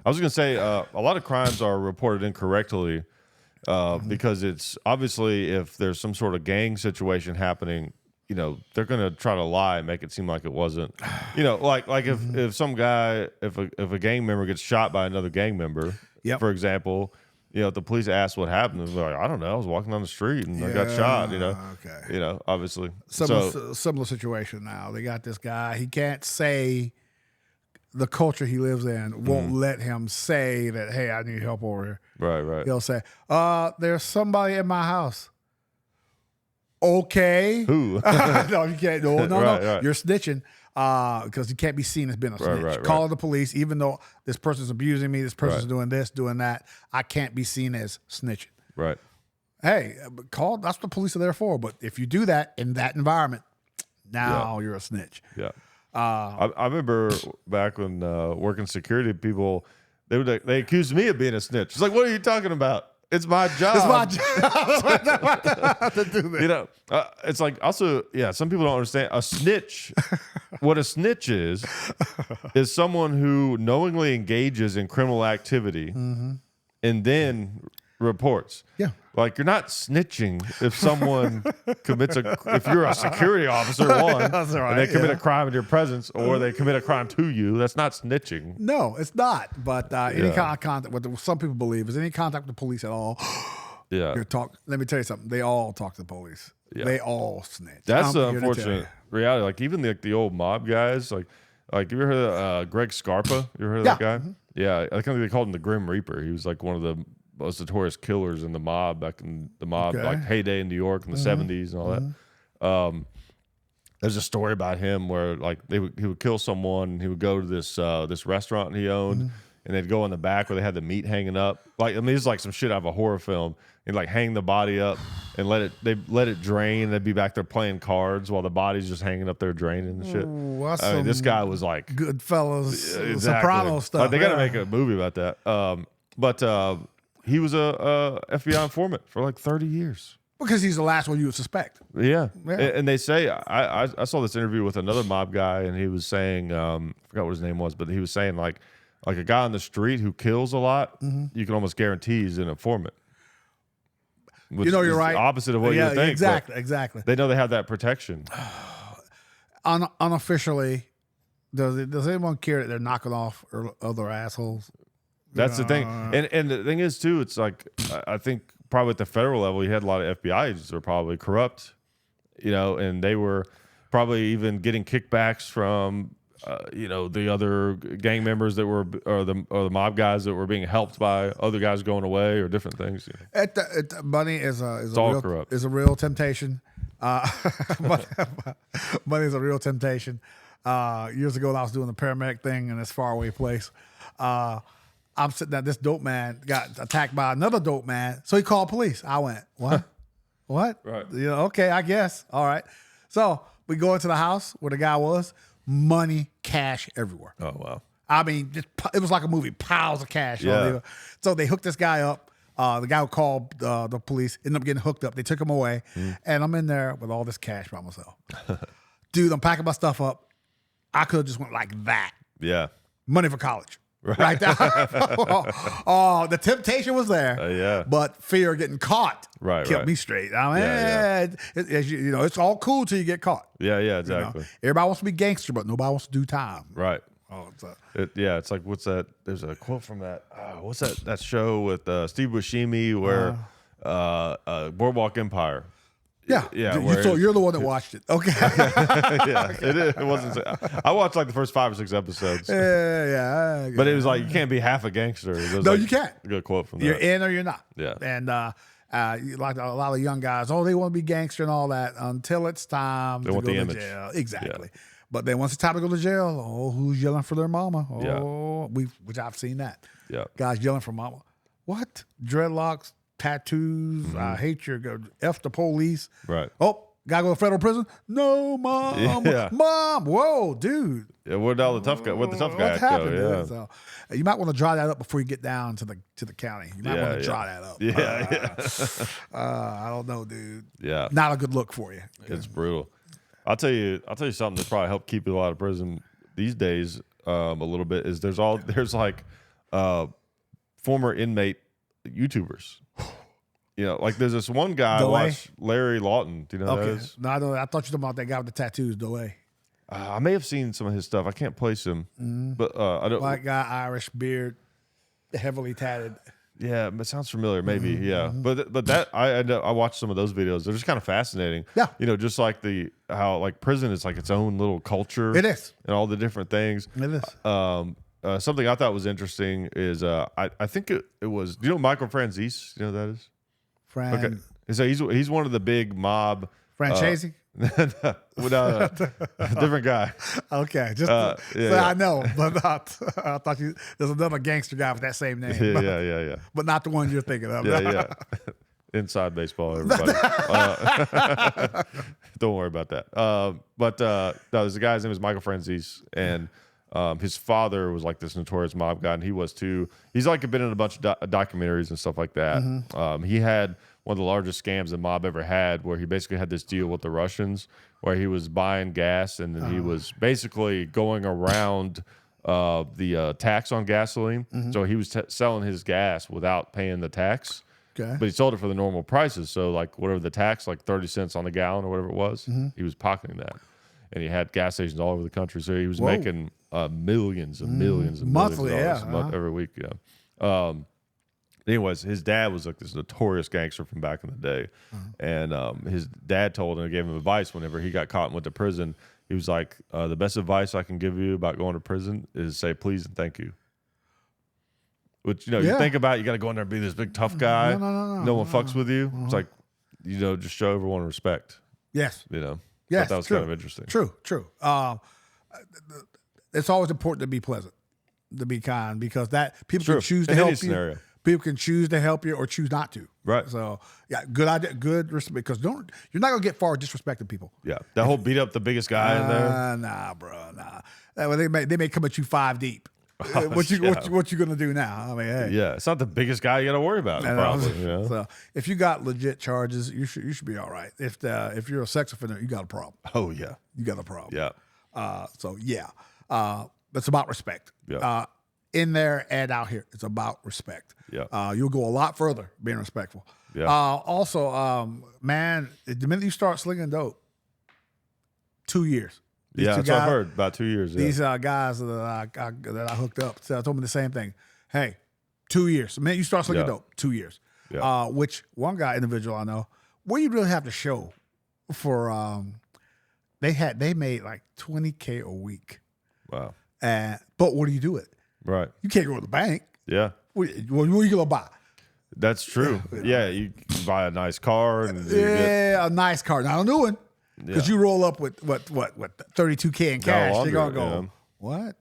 I was going to say a lot of crimes are reported incorrectly because it's obviously if there's some sort of gang situation happening, you know, they're going to try to lie and make it seem like it wasn't. You know, like if some guy, if a gang member gets shot by another gang member, for example, you know, if the police ask what happened, they're like, I don't know, I was walking down the street and I got shot, you know. Okay. You know, obviously. Similar situation now. They got this guy. He can't say the culture he lives in won't let him say that, hey, I need help over here. Right. He'll say, there's somebody in my house. Okay. Who? No, you can't. No. Right. You're snitching because you can't be seen as being a snitch. Right. Call the police, even though this person's abusing me, this person's doing this, doing that. I can't be seen as snitching. Right. Hey, call. That's what the police are there for. But if you do that in that environment, now you're a snitch. Yeah. I remember back when working security, people they accused me of being a snitch. It's like, what are you talking about? It's my job. It's my job to do this. You know, it's like also, some people don't understand a snitch. What a snitch is someone who knowingly engages in criminal activity and then reports. Yeah. Like you're not snitching if someone if you're a security officer, That's right, and they commit a crime in your presence or they commit a crime to you, that's not snitching. No, it's not. But any kind of contact, what some people believe is any contact with the police at all. Let me tell you something. They all talk to the police. Yeah. They all snitch. That's the unfortunate reality. Like even the old mob guys, like you ever heard of Greg Scarpa? You ever heard of that guy? Mm-hmm. Yeah, I think they called him the Grim Reaper. He was like one of the most notorious killers in the mob back in the like heyday in New York in the 70s and all that. There's a story about him where like he would kill someone and he would go to this restaurant he owned and they'd go in the back where they had the meat hanging up. Like, I mean, it's like some shit out of a horror film. And like hang the body up and let it drain. They'd be back there playing cards while the body's just hanging up there draining and shit. Ooh, I mean, this guy was like Goodfellas, Soprano stuff. Like, they got to make a movie about that. But he was a FBI informant for like 30 years. Because he's the last one you would suspect. Yeah. And they say, I saw this interview with another mob guy, and he was saying, I forgot what his name was, but he was saying like a guy on the street who kills a lot, you can almost guarantee he's an informant. Which you're right. The opposite of what you think. Exactly. They know they have that protection. Unofficially, does anyone care that they're knocking off other assholes? That's the thing. And the thing is, too, it's like, I think probably at the federal level, you had a lot of FBI agents that were probably corrupt, and they were probably even getting kickbacks from, the other gang members that were, or the mob guys that were being helped by other guys going away or different things. Money is a real temptation. Money is a real temptation. Years ago, I was doing the paramedic thing in this faraway place. I'm sitting there, this dope man got attacked by another dope man, so he called police. I went, what? What? Right. Okay, I guess. All right. So we go into the house where the guy was, money, cash everywhere. Oh, wow. I mean, it was like a movie, piles of cash. Yeah. So they hooked this guy up. The guy who called the police ended up getting hooked up. They took him away, and I'm in there with all this cash by myself. Dude, I'm packing my stuff up. I could have just went like that. Yeah. Money for college. Right there. Oh, the temptation was there. Yeah. But fear of getting caught kept me straight. I mean, it's all cool till you get caught. Yeah, exactly. Everybody wants to be gangster, but nobody wants to do time. Right. Oh, it's like, what's that? There's a quote from that. What's that show with Steve Buscemi where Boardwalk Empire? Yeah. You're the one that watched it. Okay. Yeah, it wasn't. I watched like the first 5 or 6 episodes. Yeah. But it was like, you can't be half a gangster. No, you can't. A good quote from that. You're in or you're not. Yeah. And like a lot of young guys, they want to be gangster and all that until it's time to go to jail. Exactly. Yeah. But then once it's time to go to jail, who's yelling for their mama? Which I've seen that. Yeah. Guys yelling for mama. What? Dreadlocks, tattoos. I hate your F the police. Right. Oh, gotta go to federal prison? No, mom. Yeah. Mom. Whoa, dude. Yeah, where'd the tough guy go? Yeah. So you might want to dry that up before you get down to the county. You might want to dry that up. I don't know, dude. Yeah. Not a good look for you. It's brutal. I'll tell you something that probably helped keep people out of prison these days a little bit is there's like former inmate YouTubers. Like there's this one guy, I watched Larry Lawton. Do you know who that is? No, I don't. I thought you were talking about that guy with the tattoos, Delay. I may have seen some of his stuff. I can't place him, but I don't. White guy, Irish beard, heavily tatted. Yeah, it sounds familiar. Maybe, yeah. But that I watched some of those videos. They're just kind of fascinating. Yeah, just like how like prison is like its own little culture. It is, and all the different things. It is. Something I thought was interesting is I think it was. Do you know Michael Franzese? You know who that is? Okay, so he's one of the big mob. Franchising? No, different guy. Okay, I know, but not. I thought there's another gangster guy with that same name. Yeah. But not the one you're thinking of. Yeah. Inside baseball, everybody. Don't worry about that. But no, there's a guy's name is Michael Franzese, and his father was like this notorious mob guy, and he was too. He's like been in a bunch of documentaries and stuff like that. He had one of the largest scams the mob ever had, where he basically had this deal with the Russians, where he was buying gas, and then he was basically going around the tax on gasoline. So he was selling his gas without paying the tax. Okay. But he sold it for the normal prices. So like whatever the tax, like 30 cents on the gallon or whatever it was, he was pocketing that. And he had gas stations all over the country. So he was making millions and millions and monthly, millions of dollars every week. Yeah. Anyways, his dad was like this notorious gangster from back in the day. And his dad told him, gave him advice whenever he got caught and went to prison. He was like, the best advice I can give you about going to prison is say please and thank you. Which, you think about, you got to go in there and be this big tough guy. No one fucks with you. It's like, just show everyone respect. Yes. Yes, that was kind of interesting. True. It's always important to be pleasant, to be kind, because that people can choose to help you. Scenario. People can choose to help you or choose not to. Right. So good idea, good respect. Because you're not gonna get far disrespecting people. Yeah. That whole beat up the biggest guy in there. Nah, bro. They may come at you 5 deep. What you gonna do now? I mean, hey. Yeah, it's not the biggest guy you got to worry about. Probably. So if you got legit charges, you should be all right. If you're a sex offender, you got a problem. Oh yeah, you got a problem. Yeah. It's about respect. Yeah. In there and out here, it's about respect. Yeah. You'll go a lot further being respectful. Yeah. Also, man, the minute you start slinging dope, 2 years. That's what I've heard. About 2 years. These guys that I hooked up told me the same thing. Hey, 2 years. The minute you start slinging dope, 2 years. Yeah. Which one individual I know, what you really have to show for they made like $20K a week. Wow. But what do you do with it? Right. You can't go to the bank. Yeah. What are you gonna buy? That's true. Yeah, you buy a nice car and a nice car, not a new one. Because you roll up with what 32K in cash, they're gonna go, what?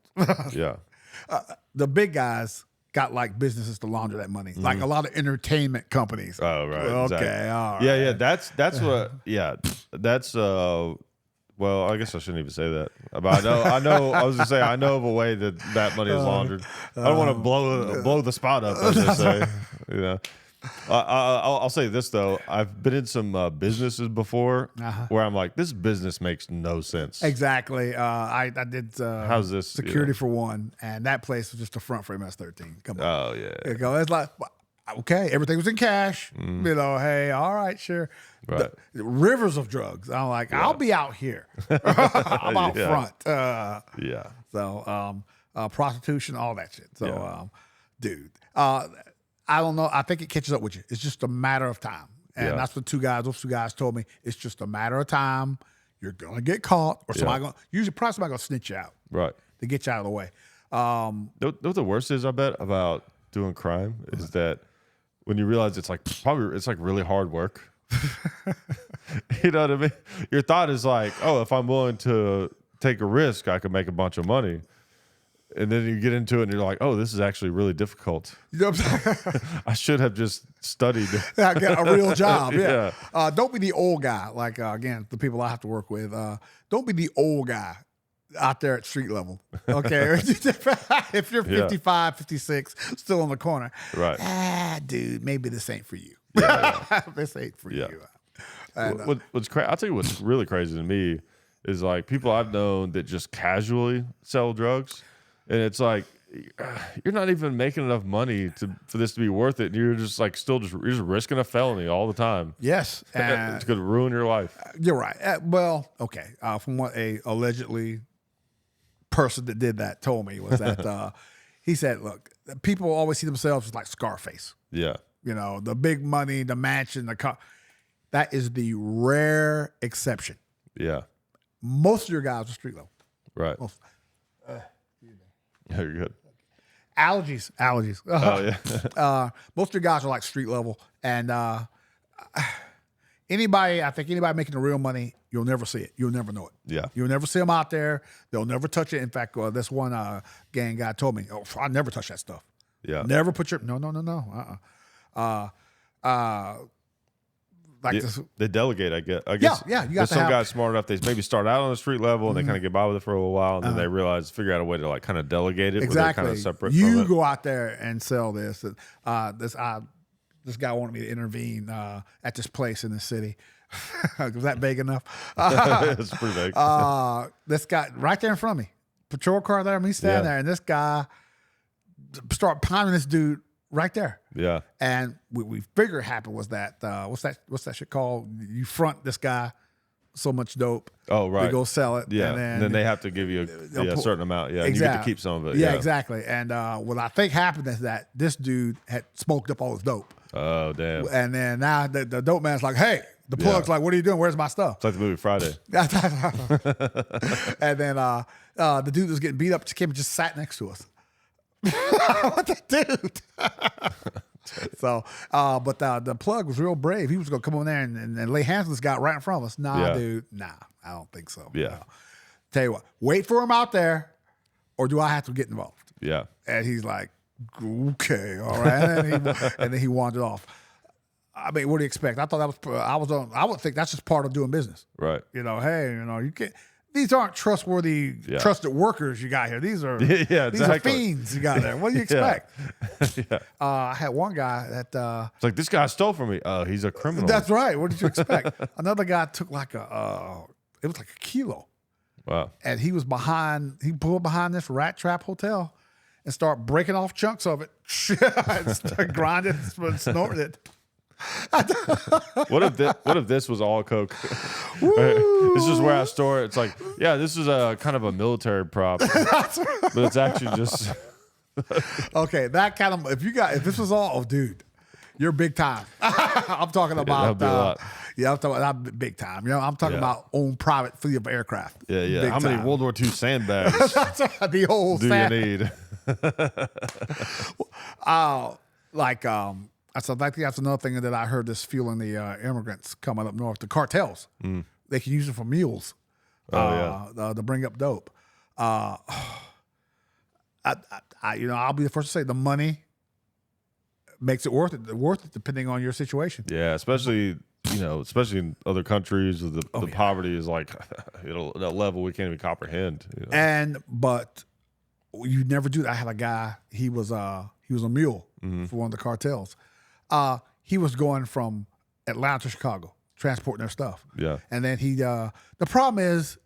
Yeah. The big guys got like businesses to launder that money, like a lot of entertainment companies. Oh right. Okay. Exactly. All right. Yeah. That's what. Yeah. That's. Well, I guess I shouldn't even say that. But I know. I was gonna say I know of a way that money is laundered. I don't want to blow the spot up, as they say. I'll say this though. I've been in some businesses before where I'm like, this business makes no sense. Exactly. I did How's this, security for one, and that place was just a front for MS-13. Come on. Oh yeah. There you go. It's like, okay, everything was in cash. You know, hey, all right, sure. Right. Rivers of drugs. I'm like, I'll be out here. I'm out front. Yeah. So prostitution, all that shit. So, dude, I don't know. I think it catches up with you. It's just a matter of time. And that's what those two guys told me. It's just a matter of time. You're going to get caught or somebody probably somebody going to snitch you out. Right. To get you out of the way. What the worst is, I bet, about doing crime is that when you realize it's like really hard work. You know what I mean? Your thought is like, oh, if I'm willing to take a risk, I can make a bunch of money. And then you get into it and you're like, oh, this is actually really difficult. You know what I'm saying? I should have just studied. Get a real job. Yeah. Don't be the old guy. Like, again, the people I have to work with. Don't be the old guy out there at street level. Okay. If you're 55, 56, still on the corner. Right. Dude, maybe this ain't for you. This ain't for you. And, I'll tell you what's really crazy to me is like people I've known that just casually sell drugs. And it's like, you're not even making enough money for this to be worth it. And you're just like you're just risking a felony all the time. Yes. It's going to ruin your life. You're right. Well, okay. From what a allegedly person that did that told me was that he said, look, people always see themselves as like Scarface. Yeah. You know, the big money, the mansion, the car. That is the rare exception. Yeah. Most of your guys are street level. Right. Yeah, you're good. Allergies. Oh, yeah. Most of your guys are like street level. And anybody making the real money, you'll never see it. You'll never know it. Yeah. You'll never see them out there. They'll never touch it. In fact, this one gang guy told me, oh, I never touch that stuff. Yeah. Never put your, no. Like this. They delegate, I guess. Yeah. You got There's some guys smart enough. They maybe start out on the street level and they kind of get by with it for a little while, and then they figure out a way to like kind of delegate it. Exactly. Where they're kind of separate. You from it. go out there and sell this. This guy wanted me to intervene at this place in the city. Was that vague enough? It's pretty vague. This guy right there in front of me, patrol car there, me standing there, and this guy start pounding this dude right there. Yeah. And we figure happened was that what's that shit called? You front this guy so much dope. Oh, right. To go sell it. Yeah. And then they have to give you a certain amount. Yeah. And you get to keep some of it. Yeah, exactly. And what I think happened is that this dude had smoked up all his dope. Oh, damn. And then now the dope man's like, hey, the plug's like, what are you doing? Where's my stuff? It's like the movie Friday. And then the dude was getting beat up came and just sat next to us. What the dude? So, but the plug was real brave. He was going to come on there and lay hands on this guy right in front of us. Nah, dude. Nah, I don't think so. Yeah. No. Tell you what, wait for him out there, or do I have to get involved? Yeah. And he's like, okay, all right. And then he wandered off. I mean, what do you expect? I thought I would think that's just part of doing business. Right. You know, hey, you can't. These aren't trustworthy, trusted workers you got here. These are these are fiends you got there. What do you expect? I had one guy that it's like, this guy stole from me. Oh, he's a criminal. That's right. What did you expect? Another guy took like it was like a kilo. Wow. And he pulled behind this rat trap hotel and started breaking off chunks of it. And started grinding and snorting it. What if this was all coke? This is where I store it. It's like, yeah, this is a kind of a military prop, but it's actually just okay. That kind of if this was all, dude, you're big time. I'm talking about I'm talking about big time. You know, I'm talking about own private fleet of aircraft. Yeah. Big How many time. World War II sandbags the whole do you need? I think that's another thing that I heard this fueling the immigrants coming up north, the cartels. They can use it for mules to bring up dope. I'll be the first to say the money makes it worth it depending on your situation. Yeah, especially in other countries, the poverty is like at a level we can't even comprehend. You know? But you never do that. I had a guy. He was a mule for one of the cartels. he was going from Atlanta to Chicago, transporting their stuff. Yeah. And then the problem is,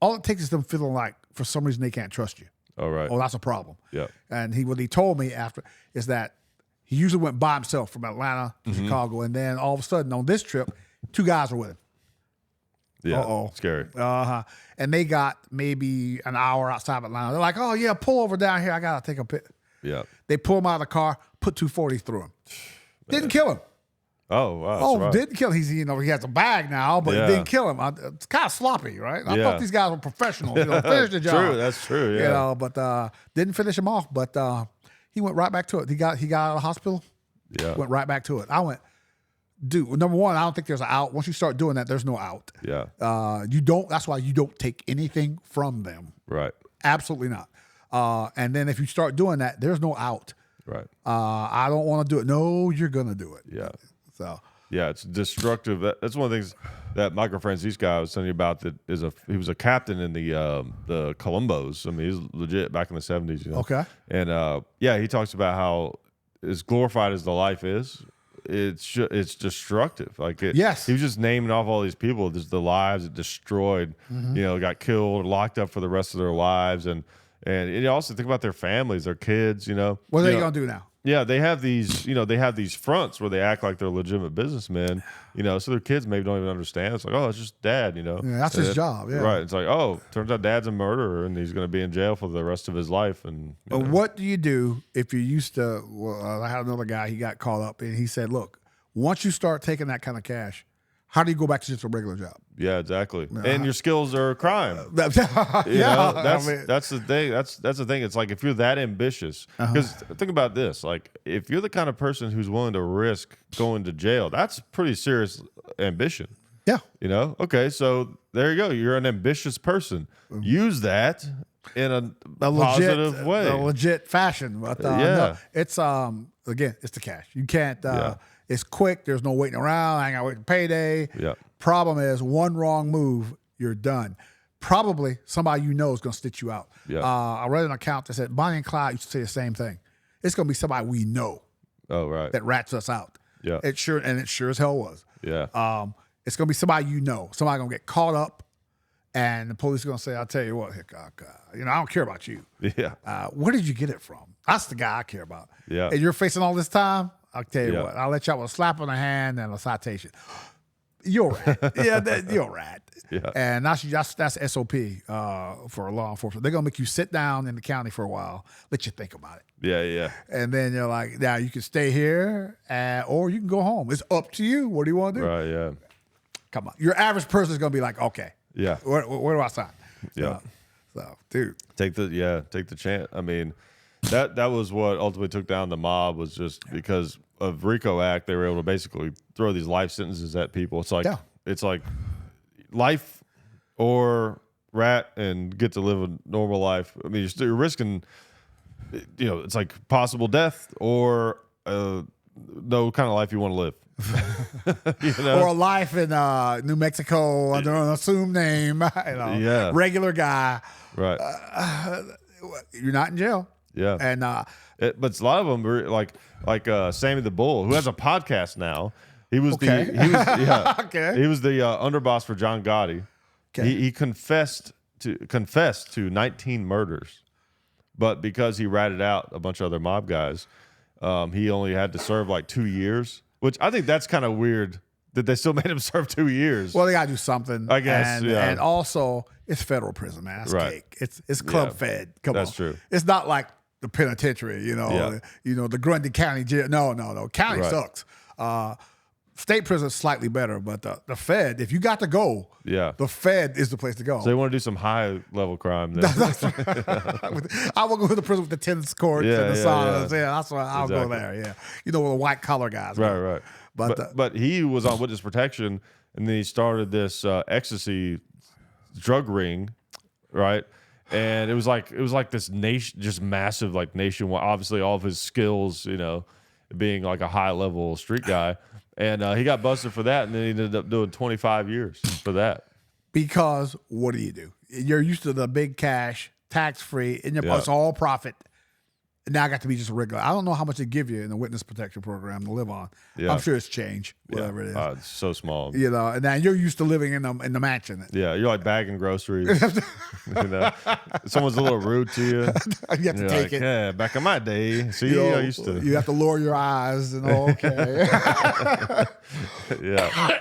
all it takes is them feeling like for some reason they can't trust you. All right. Oh, that's a problem. Yeah. And what he told me after is that he usually went by himself from Atlanta to Chicago, and then all of a sudden on this trip, 2 guys were with him. Yeah. Uh-oh. Scary. And they got maybe an hour outside of Atlanta. They're like, "Oh yeah, pull over down here. I gotta take a pic." Yeah. They pull him out of the car, put 240s through him. Didn't kill him. Oh, wow. That's right. Didn't kill him. He has a bag now, but Yeah. it didn't kill him. It's kind of sloppy, right? I Yeah. thought these guys were professionals. Finish the job. True. That's true. Yeah. But didn't finish him off. But he went right back to it. He got out of the hospital. Yeah. Went right back to it. I went, dude. Number one, I don't think there's an out. Once you start doing that, there's no out. Yeah. You don't. That's why you don't take anything from them. Right. Absolutely not. And then if you start doing that, there's no out. Right. I don't want to do it. No, you're gonna do it. Yeah. So. Yeah, it's destructive. That's one of the things that Michael Francisco guy was telling you about. He was a captain in the Columbos. I mean, he's legit back in the 70s. You know? Okay. And he talks about how as glorified as the life is, it's destructive. Like Yes. he was just naming off all these people, just the lives it destroyed. Got killed, locked up for the rest of their lives, and you also think about their families, their kids. What are they gonna do now? Yeah, they have these fronts where they act like they're legitimate businessmen, so their kids maybe don't even understand. It's like, oh, it's just dad, Yeah, that's his job. Yeah. Right. It's like, oh, turns out dad's a murderer and he's going to be in jail for the rest of his life. And what do you do if you used to? Well, I had another guy. He got caught up, and he said, "Look, once you start taking that kind of cash, how do you go back to just a regular job?" Yeah, exactly. And your skills are a crime. That's the thing. That's the thing. It's like if you're that ambitious, because think about this: like if you're the kind of person who's willing to risk going to jail, that's pretty serious ambition. Yeah. Okay, so there you go. You're an ambitious person. Use that in a positive way, a legit fashion. But no, it's again, it's the cash. You can't. It's quick. There's no waiting around. I ain't got to wait for payday. Yeah. Problem is, one wrong move, you're done. Probably somebody is going to stitch you out. Yeah. I read an account that said Bonnie and Clyde used to say the same thing. It's going to be somebody we know. Oh, right. That rats us out. Yeah. It sure as hell was. Yeah. It's going to be somebody you know. Somebody going to get caught up, and the police are going to say, "I'll tell you what, I don't care about you. Yeah. Where did you get it from? That's the guy I care about. Yeah. And you're facing all this time. I'll tell you Yeah. what. I'll let y'all with a slap on the hand and a citation. You're a rat. You're a rat. Yeah. And that's SOP for law enforcement. They're gonna make you sit down in the county for a while, let you think about it, Yeah. and then you're like, now you can stay here, or you can go home. It's up to you. What do you want to do? Right. Yeah. Come on. Your average person is gonna be like, okay, Yeah. where do I sign? Yeah. So, dude, Take the chance. I mean, that was what ultimately took down the mob, was just because of RICO Act. They were able to basically throw these life sentences at people. It's like life or rat and get to live a normal life. I mean, you're risking, it's like possible death or no kind of life you want to live. Or a life in New Mexico under an assumed name. Yeah. Regular guy. Right. You're not in jail. Yeah. And but a lot of them were like Sammy the Bull, who has a podcast now. He was Okay. he was the underboss for John Gotti. Okay. He confessed to 19 murders, but because he ratted out a bunch of other mob guys, he only had to serve like 2 years, which I think that's kind of weird that they still made him serve 2 years. well, they gotta do something. I guess, And, yeah. and also, it's federal prison, man. That's Right. cake. It's club Yeah. fed. Come on. That's true. It's not like the penitentiary. Yeah. The Grundy County jail. No. County Right. sucks. State prison is slightly better, but the Fed, if you got to go, Yeah. the Fed is the place to go. So they want to do some high level crime then. I will go to the prison with the tennis courts Yeah, and the yeah, saunas. Yeah, that's why I'll go Exactly. there. Yeah, with the white collar guys. Right. But, But he was on witness protection, and then he started this ecstasy drug ring, right? And it was like this nation, just massive, like nationwide. Obviously, all of his skills, being like a high level street guy, and he got busted for that, and then he ended up doing 25 years for that. because what do? You're used to the big cash, tax free, and Yeah. it's all profit. now I got to be just a regular. I don't know how much they give you in the witness protection program to live on. Yeah. I'm sure it's changed, whatever it is. It's so small. You know, and now you're used to living in the mansion. Yeah, you're like bagging groceries. You know, someone's a little rude to you. You have to You're take like, it. yeah, back in my day. See, You know, I used to. You have to lower your eyes and okay. Yeah.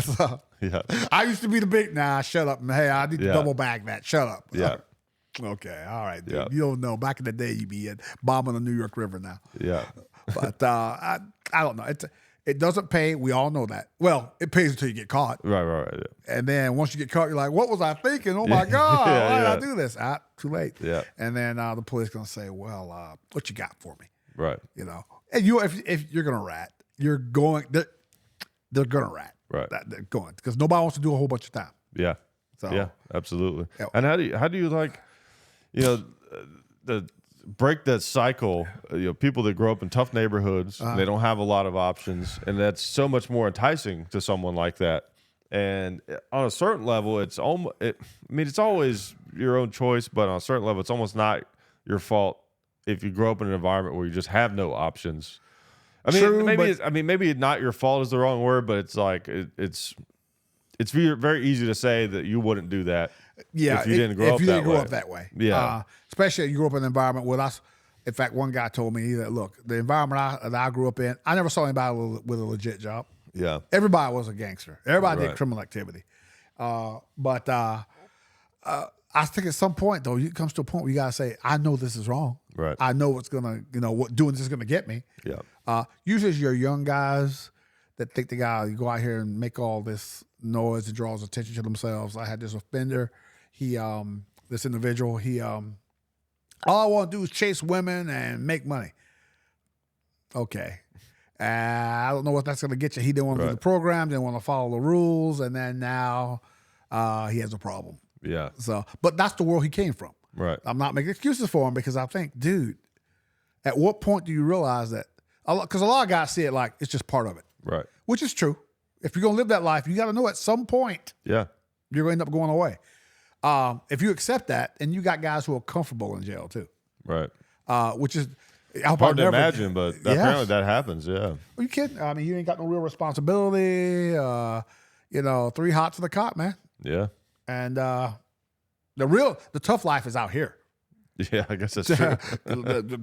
So, Yeah. I used to be the big. Nah, shut up. Hey, I need to Yeah. double bag that. Shut up. Yeah. Okay, all right, dude. Yeah. You don't know. Back in the day, you'd be bombing the New York River now. Yeah. But I don't know. It doesn't pay. We all know that. Well, it pays until you get caught. Right. Yeah. And then once you get caught, you're like, what was I thinking? Oh, my God. Yeah, Why did I yeah. do this? Too late. Yeah. And then the police going to say, well, what you got for me? Right. You know, and if you're going to rat, they're going to rat. Right. They're going because nobody wants to do a whole bunch of time. Yeah. So, Yeah. Absolutely. Yeah. And how do you like, you know, the break that cycle? You know, people that grow up in tough neighborhoods, they don't have a lot of options, and that's so much more enticing to someone like that. And on a certain level, it's almost. It's always your own choice, but on a certain level, it's almost not your fault if you grow up in an environment where you just have no options. I mean, True, maybe not your fault is the wrong word, but it's like it's very easy to say that you wouldn't do that. Yeah, if you didn't grow up that way. Yeah. Especially if you grew up in an environment with us. In fact, one guy told me that, look, the environment that I grew up in, I never saw anybody with a legit job. Yeah. Everybody was a gangster. Everybody did Right. criminal activity. But I think at some point, though, it comes to a point where you got to say, I know this is wrong. Right. I know what's going to, what doing this is going to get me. Yeah. Usually it's your young guys that think they got to go out here and make all this noise and draws attention to themselves. I had this offender. This individual, all I want to do is chase women and make money. Okay. I don't know what that's going to get you. He didn't want to do the program, didn't want to follow the rules, and then now he has a problem. Yeah. So, but that's the world he came from. Right. I'm not making excuses for him because I think, dude, at what point do you realize that? Because a lot of guys see it like it's just part of it, Right. which is true. If you're going to live that life, you got to know at some point Yeah. you're going to end up going away. If you accept that, and you got guys who are comfortable in jail too, Right. which is I hope Hard I to never, imagine, but Yes. apparently that happens. Yeah. Are you kidding? I mean, you ain't got no real responsibility. 3 hots to the cot, man. Yeah. And the tough life is out here. Yeah. I guess that's true.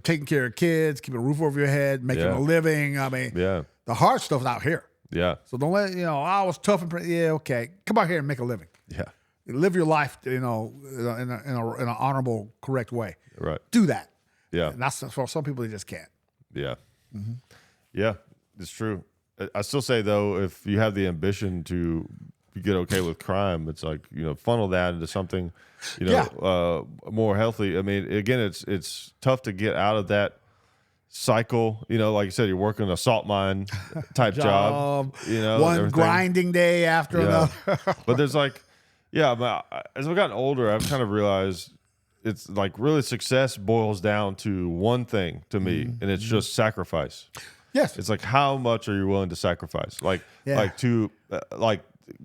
Taking care of kids, keeping a roof over your head, making Yeah. a living. I mean, Yeah. the hard stuff's out here. Yeah. So don't let I was tough and okay. Come out here and make a living. Yeah. Live your life, in an honorable, correct way. Right. Do that. Yeah. And that's for some people they just can't. Yeah. Mm-hmm. Yeah. It's true. I still say though, if you have the ambition to get okay with crime, it's like, funnel that into something, more healthy. I mean, again, it's tough to get out of that cycle. Like you said, you're working a salt mine type job. One everything. grinding day after another. But there's like, but as I've gotten older, I've kind of realized it's like really success boils down to one thing to me, and it's just sacrifice. Yes. It's like, how much are you willing to sacrifice?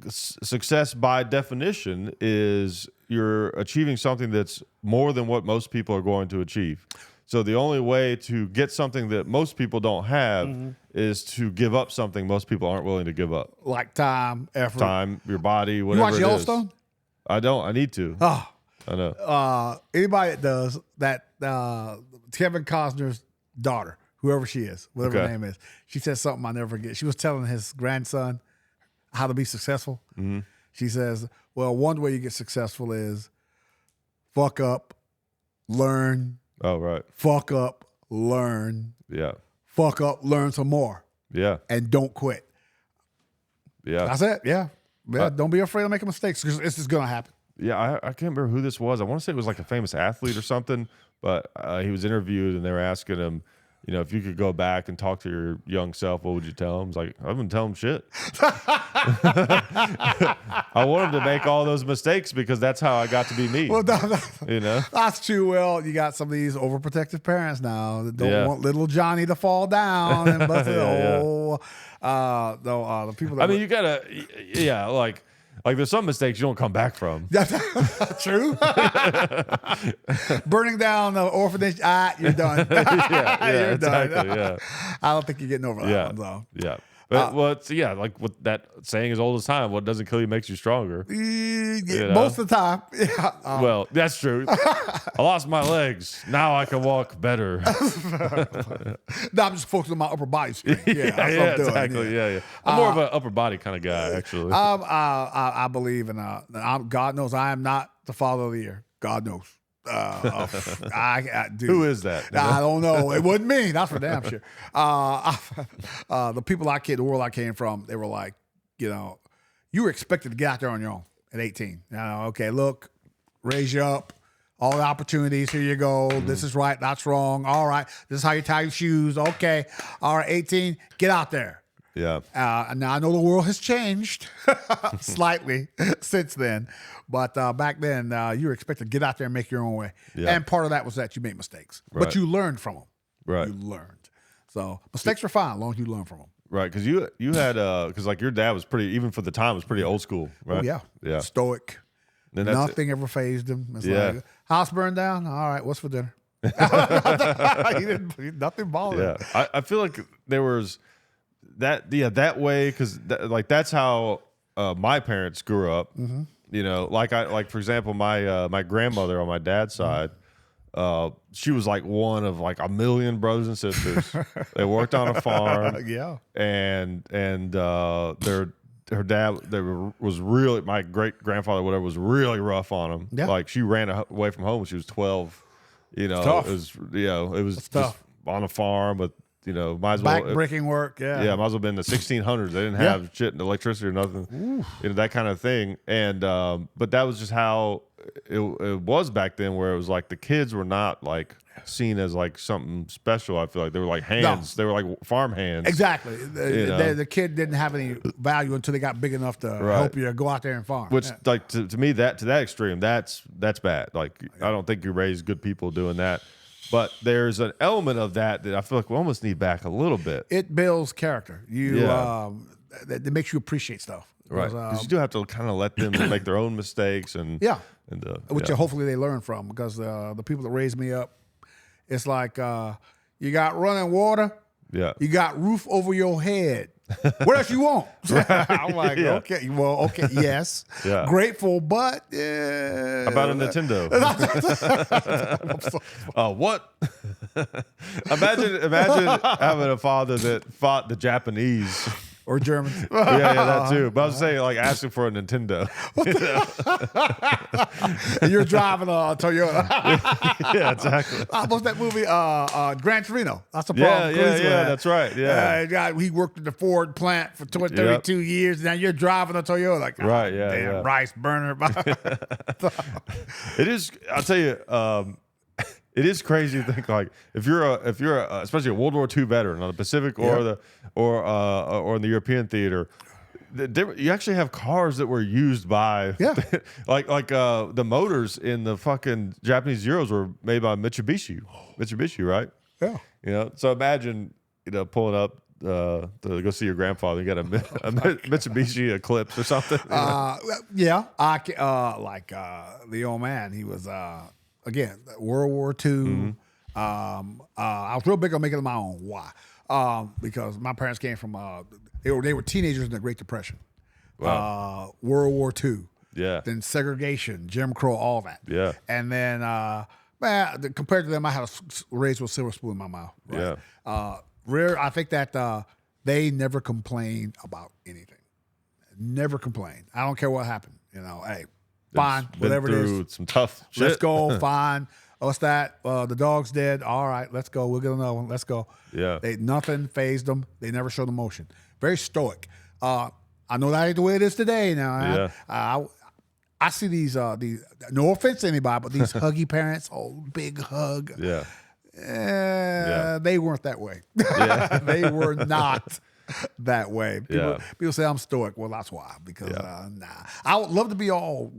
Success by definition is you're achieving something that's more than what most people are going to achieve. So the only way to get something that most people don't have is to give up something most people aren't willing to give up. Like time, effort. Time, your body, whatever You watch it is. Yellowstone? I don't. I need to. Oh, I know. anybody that does that, Kevin Costner's daughter, whoever she is, whatever her name is, she said something I never forget. She was telling his grandson how to be successful. Mm-hmm. She says, well, one way you get successful is fuck up, learn, Oh, right. fuck up, learn, Yeah. fuck up, learn some more, Yeah. and don't quit. Yeah. That's it. Yeah. Don't be afraid of making mistakes because it's just going to happen. Yeah, I can't remember who this was. I want to say it was like a famous athlete or something, but he was interviewed and they were asking him, if you could go back and talk to your young self, what would you tell him? He's like, I wouldn't tell him shit. I want him to make all those mistakes because that's how I got to be me. Well, that's true. Well, you got some of these overprotective parents now that don't want little Johnny to fall down and bust it. The people that I mean, you gotta, like like there's some mistakes you don't come back from. True. Burning down the orphanage, you're done. Yeah, You're done. exactly. Yeah, I don't think you're getting over that one, though. yeah. But like what that saying is old as time. What doesn't kill you makes you stronger. Most of the time. Yeah. Well, that's true. I lost my legs. Now I can walk better. No, I'm just focusing on my upper body strength. Yeah, that's what I'm doing. Exactly. Yeah. I'm more of an upper body kind of guy, actually. I believe in God knows I am not the father of the year. God knows. Dude, Who is that? I don't know. It wasn't me. That's for damn sure. The people the world I came from, they were like, you were expected to get out there on your own at 18. Okay, look, raise you up. All the opportunities. Here you go. This is right. That's wrong. All right. This is how you tie your shoes. Okay. All right. 18. Get out there. Yeah. Now I know the world has changed slightly since then, but back then you were expected to get out there and make your own way. Yeah. And part of that was that you made mistakes, but you learned from them. Right. You learned. So mistakes are fine as long as you learn from them. Right. Because you had because like your dad was pretty, even for the time, was pretty old school. Right. Oh, yeah. Yeah. Stoic. Nothing ever fazed him. It's like, house burned down. All right. What's for dinner? Nothing bothered him. Yeah. I feel like there was that way because that's how my parents grew up. Like for example, my grandmother on my dad's side, she was like one of like a million brothers and sisters. They worked on a farm. Yeah. And her dad was really, my great grandfather whatever was really rough on him. Yeah. Like she ran away from home when she was 12. Tough. It was just tough. on a farm with might as well backbreaking work. Yeah. Yeah, might as well been in the 1600s. They didn't have shit, electricity or nothing. That kind of thing. And but that was just how it was back then, where it was like the kids were not like seen as like something special. I feel like they were like hands. No. They were like farm hands. Exactly. The kid didn't have any value until they got big enough to help you go out there and farm. Which like to me, to that extreme, that's bad. Like I don't think you raise good people doing that. But there's an element of that I feel like we almost need back a little bit. It builds character. That makes you appreciate stuff. Right. Because you do have to kind of let them make their own mistakes which hopefully they learn from, because the people that raised me up, it's like you got running water. Yeah. You got roof over your head. What else you want? I'm like, okay, yes. Yeah. Grateful, but yeah. About a Nintendo. What? Imagine having a father that fought the Japanese. Or German. That too. But I was saying, like, asking for a Nintendo. And you're driving a Toyota. Yeah, exactly. What's that movie? Gran Torino. That's the problem. Yeah, that's right. Yeah. He worked at the Ford plant for 32 years. Now you're driving a Toyota. Like, right, damn rice burner. It is, I'll tell you, it is crazy to think, like, if you're especially a World War II veteran on the Pacific or in the European theater, you actually have cars that were used by like the motors in the fucking Japanese Zeros were made by Mitsubishi, right? Yeah. So imagine pulling up to go see your grandfather. You got a Mitsubishi Eclipse or something. The old man, he was again, World War II. I was real big on making it my own. Why? Because my parents came from they were teenagers in the Great Depression. Wow. World War II. Yeah. Then segregation, Jim Crow, all that. Yeah. And then compared to them, I had raised with a silver spoon in my mouth. Right? Yeah. I think that they never complained about anything. Never complained. I don't care what happened. Hey, fine, whatever it is. Some tough shit. Let's go, fine. What's that? The dog's dead. All right, let's go. We'll get another one. Let's go. Yeah. Nothing fazed them. They never showed emotion. Very stoic. I know that ain't the way it is today now. I see these, no offense to anybody, but these huggy parents, big hug. Yeah. They weren't that way. Yeah. They were not that way. People say I'm stoic. Well, that's why. Because I would love to be all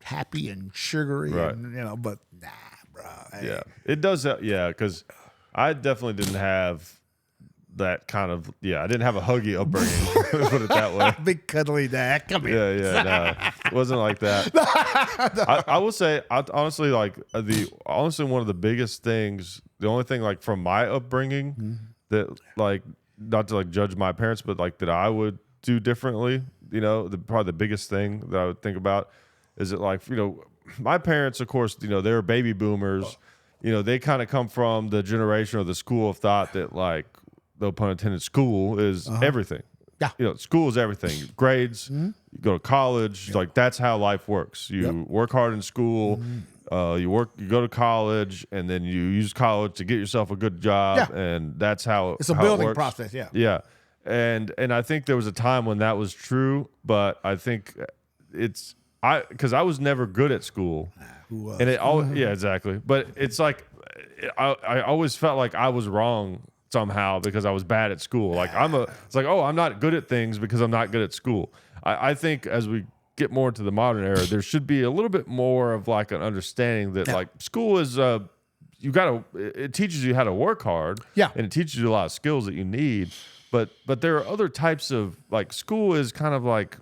happy and sugary, and but nah, bro. Hey. Yeah, it does. Because I definitely didn't have that kind of I didn't have a huggy upbringing. Put it that way. Big cuddly dad. Come here. No, it wasn't like that. I will say, honestly, like honestly, one of the biggest things, the only thing like from my upbringing that like, not to like judge my parents, but like that I would do differently, probably the biggest thing that I would think about is that like, my parents, of course, they're baby boomers, they kind of come from the generation or the school of thought that like, no pun intended, school is everything. Yeah. School is everything. Grades, you go to college, like that's how life works. You work hard in school, you go to college, and then you use college to get yourself a good job, and that's how it's a how building it works. process. Yeah. Yeah. And I think there was a time when that was true, but I think because I was never good at school. Who was? And it all exactly. But it's like I always felt like I was wrong somehow because I was bad at school. Like it's like, I'm not good at things because I'm not good at school. I think as we get more into the modern era, there should be a little bit more of like an understanding that like school is it teaches you how to work hard. Yeah. And it teaches you a lot of skills that you need. But there are other types of like school is kind of like,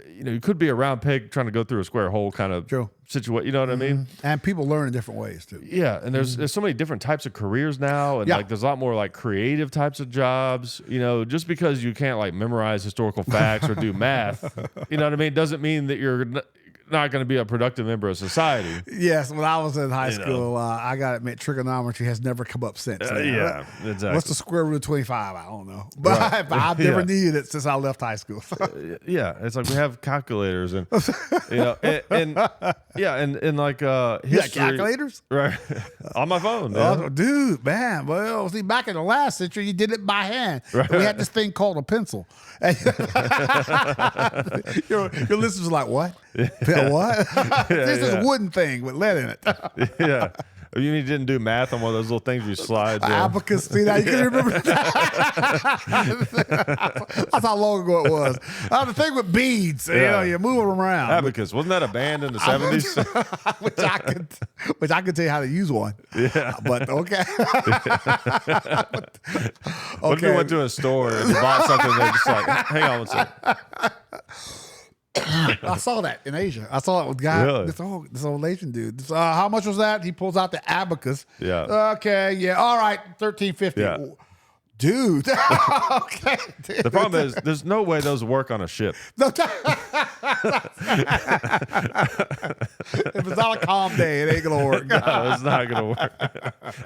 you could be a round peg trying to go through a square hole kind of situation. You know what I mean? And people learn in different ways too. Yeah, and there's so many different types of careers now, and like there's a lot more like creative types of jobs. Just because you can't like memorize historical facts or do math, you know what I mean, doesn't mean that you're not going to be a productive member of society. Yes, when I was in high school, I got to admit trigonometry has never come up since. Yeah, exactly. What's the square root of 25? I don't know, but I've never needed it since I left high school. It's like we have calculators and and like history, calculators, right, on my phone. Oh, dude, man. Well, see, back in the last century, you did it by hand. Right. We had this thing called a pencil. Your listeners are like, what? What? This is a wooden thing with lead in it. Yeah. You didn't do math on one of those little things you slide. Abacus. See that? You can remember that? That's how long ago it was. The thing with beads. You move them around. Abacus. Wasn't that a band in the 70s? which I could tell you how to use one. Yeah. But okay. What if you went to a store and you bought something and they're just like, hang on one second. I saw that in Asia. I saw it with guy. Really? This old Asian dude. How much was that? He pulls out the abacus. Yeah. Okay. Yeah. All right. $13.50. Yeah. Dude. Okay. Dude. The problem is, there's no way those work on a ship. No, if it's not a calm day, it ain't gonna work. No, it's not gonna work.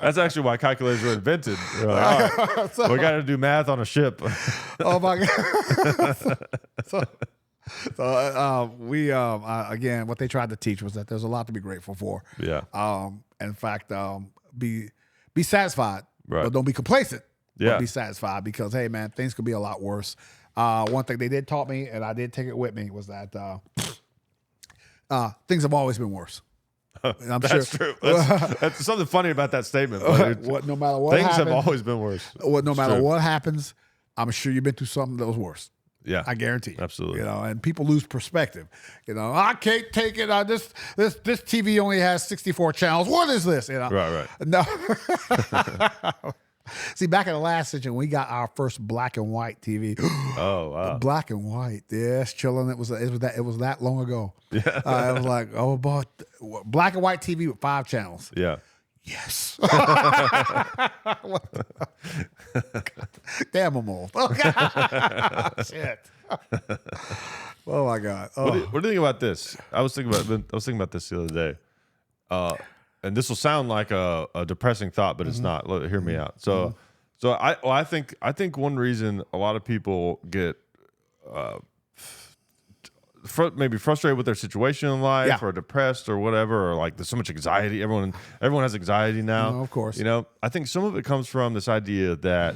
That's actually why calculators were invented. Like, all right, we got to do math on a ship. Oh my god. We again, what they tried to teach was that there's a lot to be grateful for. Yeah. In fact, be satisfied, right, but don't be complacent. Yeah. But be satisfied because hey, man, things could be a lot worse. One thing they did taught me, and I did take it with me, was that things have always been worse. I'm That's sure. true. That's something funny about that statement. No matter what things happens, have always been worse. No matter what happens, I'm sure you've been through something that was worse. Yeah, I guarantee. Absolutely. And people lose perspective. I can't take it. This TV only has 64 channels. What is this? Right. No. See, back in the last century, we got our first black and white TV. Oh, wow. Black and white. Yes, chilling. It was that long ago. Yeah. It was like, but black and white TV with 5 channels. Yeah. Yes. Damn them all. Shit. Oh my God. Oh. What do you think about this? I was thinking about this the other day. And this will sound like a depressing thought, but it's not. Hear me out. So I think one reason a lot of people get maybe frustrated with their situation in life, or depressed or whatever, or like there's so much anxiety. Everyone has anxiety now. Of course. I think some of it comes from this idea that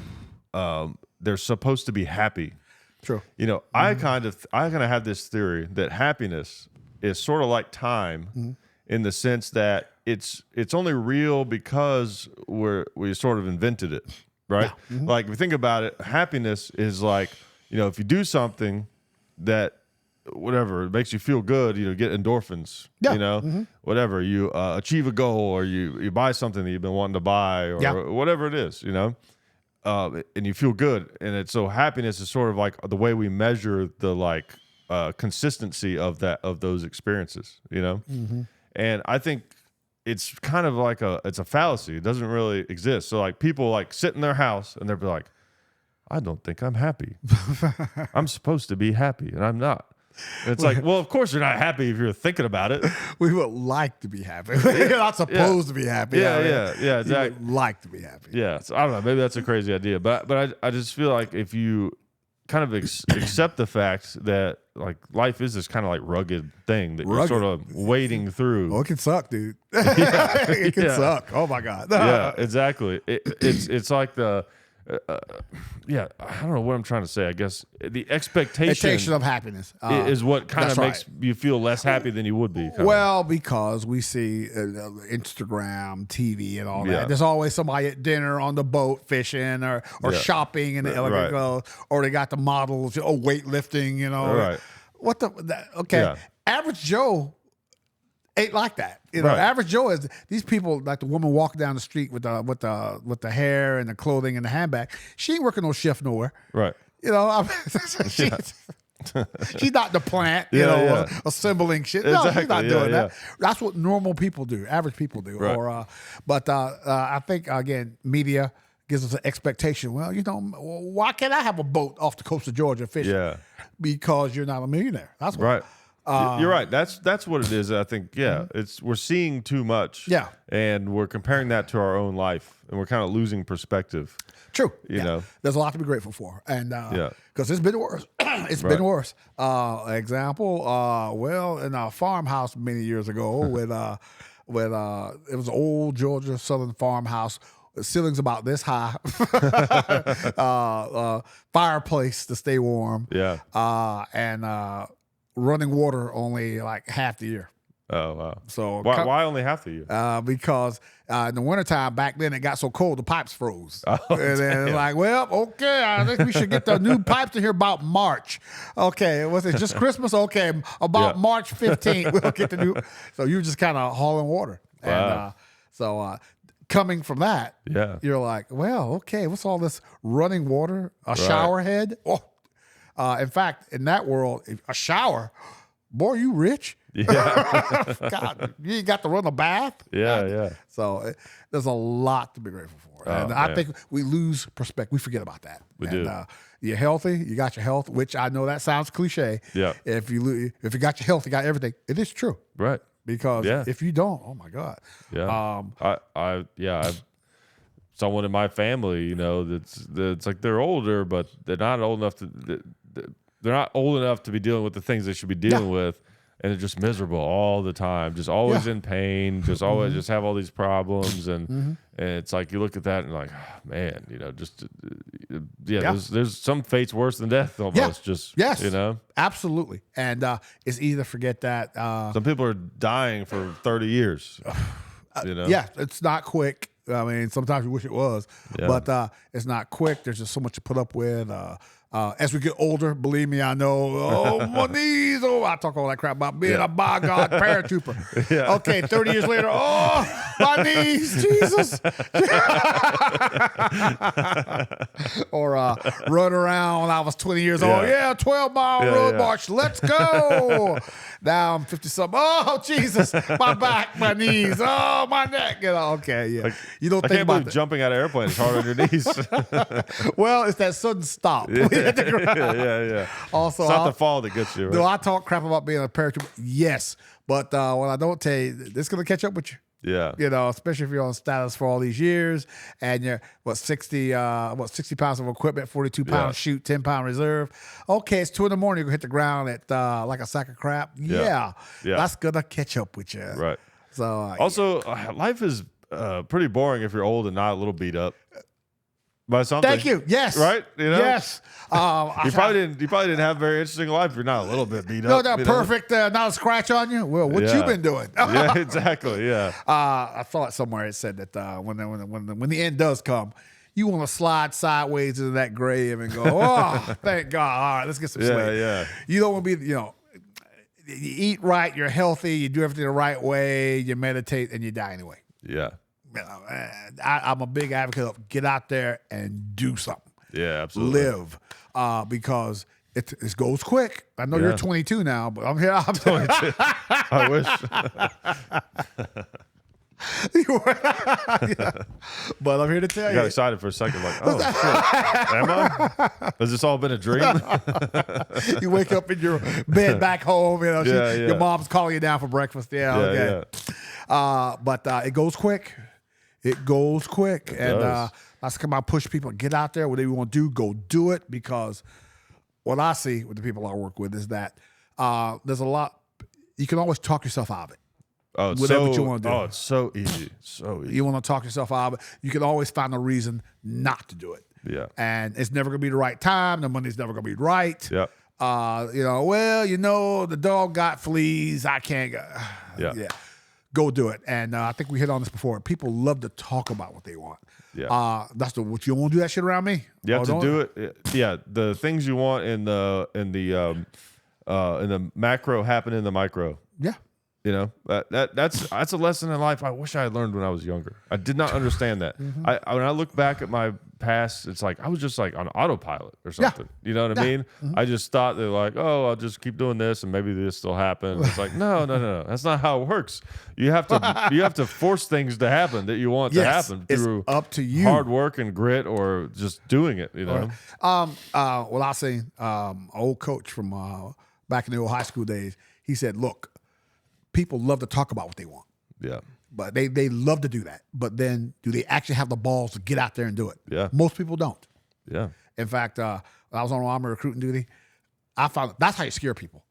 they're supposed to be happy. True. I kind of have this theory that happiness is sort of like time, in the sense that it's only real because we sort of invented it, right? Yeah. Like if you think about it, happiness is like, if you do something that whatever, it makes you feel good, get endorphins, whatever, you achieve a goal, or you buy something that you've been wanting to buy, or whatever it is, and you feel good. And it's so happiness is sort of like the way we measure the like consistency of those experiences, you know? And I think it's kind of like it's a fallacy. It doesn't really exist. So like people like sit in their house and they'll be like, I don't think I'm happy. I'm supposed to be happy and I'm not. And it's like, well, of course you're not happy if you're thinking about it. We would like to be happy. You're not supposed to be happy. Yeah, exactly. You would like to be happy. Yeah, so I don't know. Maybe that's a crazy idea, but I just feel like if you kind of accept the fact that like life is this kind of like rugged thing that you're sort of wading through. Oh, it can suck, dude. It can suck. Oh my God. Yeah, exactly. It's like the. I don't know what I'm trying to say. I guess the expectation of happiness is what kind of makes you feel less happy than you would be. Well, because we see Instagram, TV, and all that. Yeah. There's always somebody at dinner on the boat fishing or shopping in the elegant clothes, or they got the models, weightlifting, you know. Right. What the? Okay. Yeah. Average Joe ain't like that. You know, Average Joe is these people like the woman walking down the street with the hair and the clothing and the handbag. She ain't working no shift nowhere. Right. You know, she's not the plant, assembling shit. No, she's not doing that. That's what normal people do, average people do. Right. Or, but I think again, media gives us an expectation. Well, you know, why can't I have a boat off the coast of Georgia fishing? Yeah. Because you're not a millionaire. That's why. Right. You're right. That's what it is. I think. Yeah, we're seeing too much. Yeah, and we're comparing that to our own life, and we're kind of losing perspective. True. You know, there's a lot to be grateful for, and because it's been worse. It's been worse. Example. Well, in a farmhouse many years ago, with it was an old Georgia Southern farmhouse. The ceiling's about this high. Fireplace to stay warm. Yeah. And running water only like half the year. Oh, wow. So why only half the year? Because in the wintertime back then it got so cold the pipes froze. Oh, and then like, well, okay, I think we should get the new pipes in here about March. Okay, was it just Christmas? Okay, about March 15th we'll get the new. So you were just kind of hauling water. Wow. And coming from that, you're like, well, okay, what's all this running water? A shower head? Oh. In fact, in that world, a shower, boy, you rich. Yeah. God, you ain't got to run a bath. Yeah. So there's a lot to be grateful for. And I think we lose perspective. We forget about that. We do. You're healthy. You got your health, which I know that sounds cliche. Yeah. If you got your health, you got everything. It is true. Right. Because if you don't, oh my God. Yeah. I've someone in my family, you know, that's like they're older, but they're not old enough to be dealing with the things they should be dealing with, and they're just miserable all the time, just always in pain, just always just have all these problems, and it's like you look at that and like, oh, man, you know, just there's some fates worse than death almost. You know, absolutely, and it's easy to forget that. Some people are dying for 30 years. You know, it's not quick. I mean, sometimes you wish it was, but it's not quick. There's just so much to put up with. As we get older, believe me, I know. Oh, my knees. Oh, I talk all that crap about being a by God paratrooper. Okay, 30 years later, oh, my knees, Jesus. Or run around when I was 20 years old. 12-mile road march. Let's go. Now I'm 50-something. Oh, Jesus, my back, my knees, oh, my neck. You know, Like, you don't I think can't about believe that. jumping out of airplane is hard on your knees. Well, it's that sudden stop. Yeah. Also, it's not the fall that gets you. Right? Do I talk crap about being a paratrooper? Yes, but what I don't tell you, this is gonna catch up with you. Yeah, you know, especially if you're on status for all these years and you're 60 pounds of equipment, 42 pounds shoot, 10-pound reserve. Okay, it's 2 a.m. You're gonna hit the ground at like a sack of crap. Yeah, that's gonna catch up with you. Right. So also, life is pretty boring if you're old and not a little beat up by something. Thank you. Yes. Right. You know? Yes. You probably didn't have a very interesting life if you're not a little bit beat No, up. that perfect, not a scratch on you. Well, what you been doing? Yeah, exactly. Yeah. I saw it somewhere. It said that when the end does come, you want to slide sideways into that grave and go, oh, thank God. All right, let's get some sleep. Yeah. You don't want to be, you eat right, you're healthy, you do everything the right way, you meditate, and you die anyway. Yeah. I'm a big advocate of get out there and do something. Yeah, absolutely. Live, because it goes quick. I know you're 22 now, but I'm here. I'm 22. I wish. But I'm here to tell I you. got excited for a second, like, oh shit, am I? Has this all been a dream? You wake up in your bed back home. Your mom's calling you down for breakfast. Yeah, okay. But it goes quick. It goes quick, and that's come out push people get out there. Whatever you want to do, go do it. Because what I see with the people I work with is that there's a lot. You can always talk yourself out of it. Oh, it's whatever you want to do. Oh, it's so easy. So easy. You want to talk yourself out of it. You can always find a reason not to do it. Yeah. And it's never going to be the right time. The money's never going to be right. Yeah. The dog got fleas. I can't go. Yeah. Go do it. And I think we hit on this before. People love to talk about what they want. Yeah. That's what you want to do that shit around me. You have to do it. Yeah. The things you want in the macro happen in the micro. Yeah. You know, that's a lesson in life I wish I had learned when I was younger. I did not understand that. Mm-hmm. When I look back at my past, it's like I was just like on autopilot or something. Yeah. You know what I mean? Mm-hmm. I just thought they're like, oh, I'll just keep doing this and maybe this will happen. It's like, no. That's not how it works. You have to force things to happen that you want to happen through up to you. hard work and grit or just doing it, you know? Well, I seen old coach from back in the old high school days. He said, look, people love to talk about what they want. Yeah. But they love to do that. But then do they actually have the balls to get out there and do it? Yeah. Most people don't. Yeah. In fact, when I was on Army recruiting duty, I found that's how you scare people.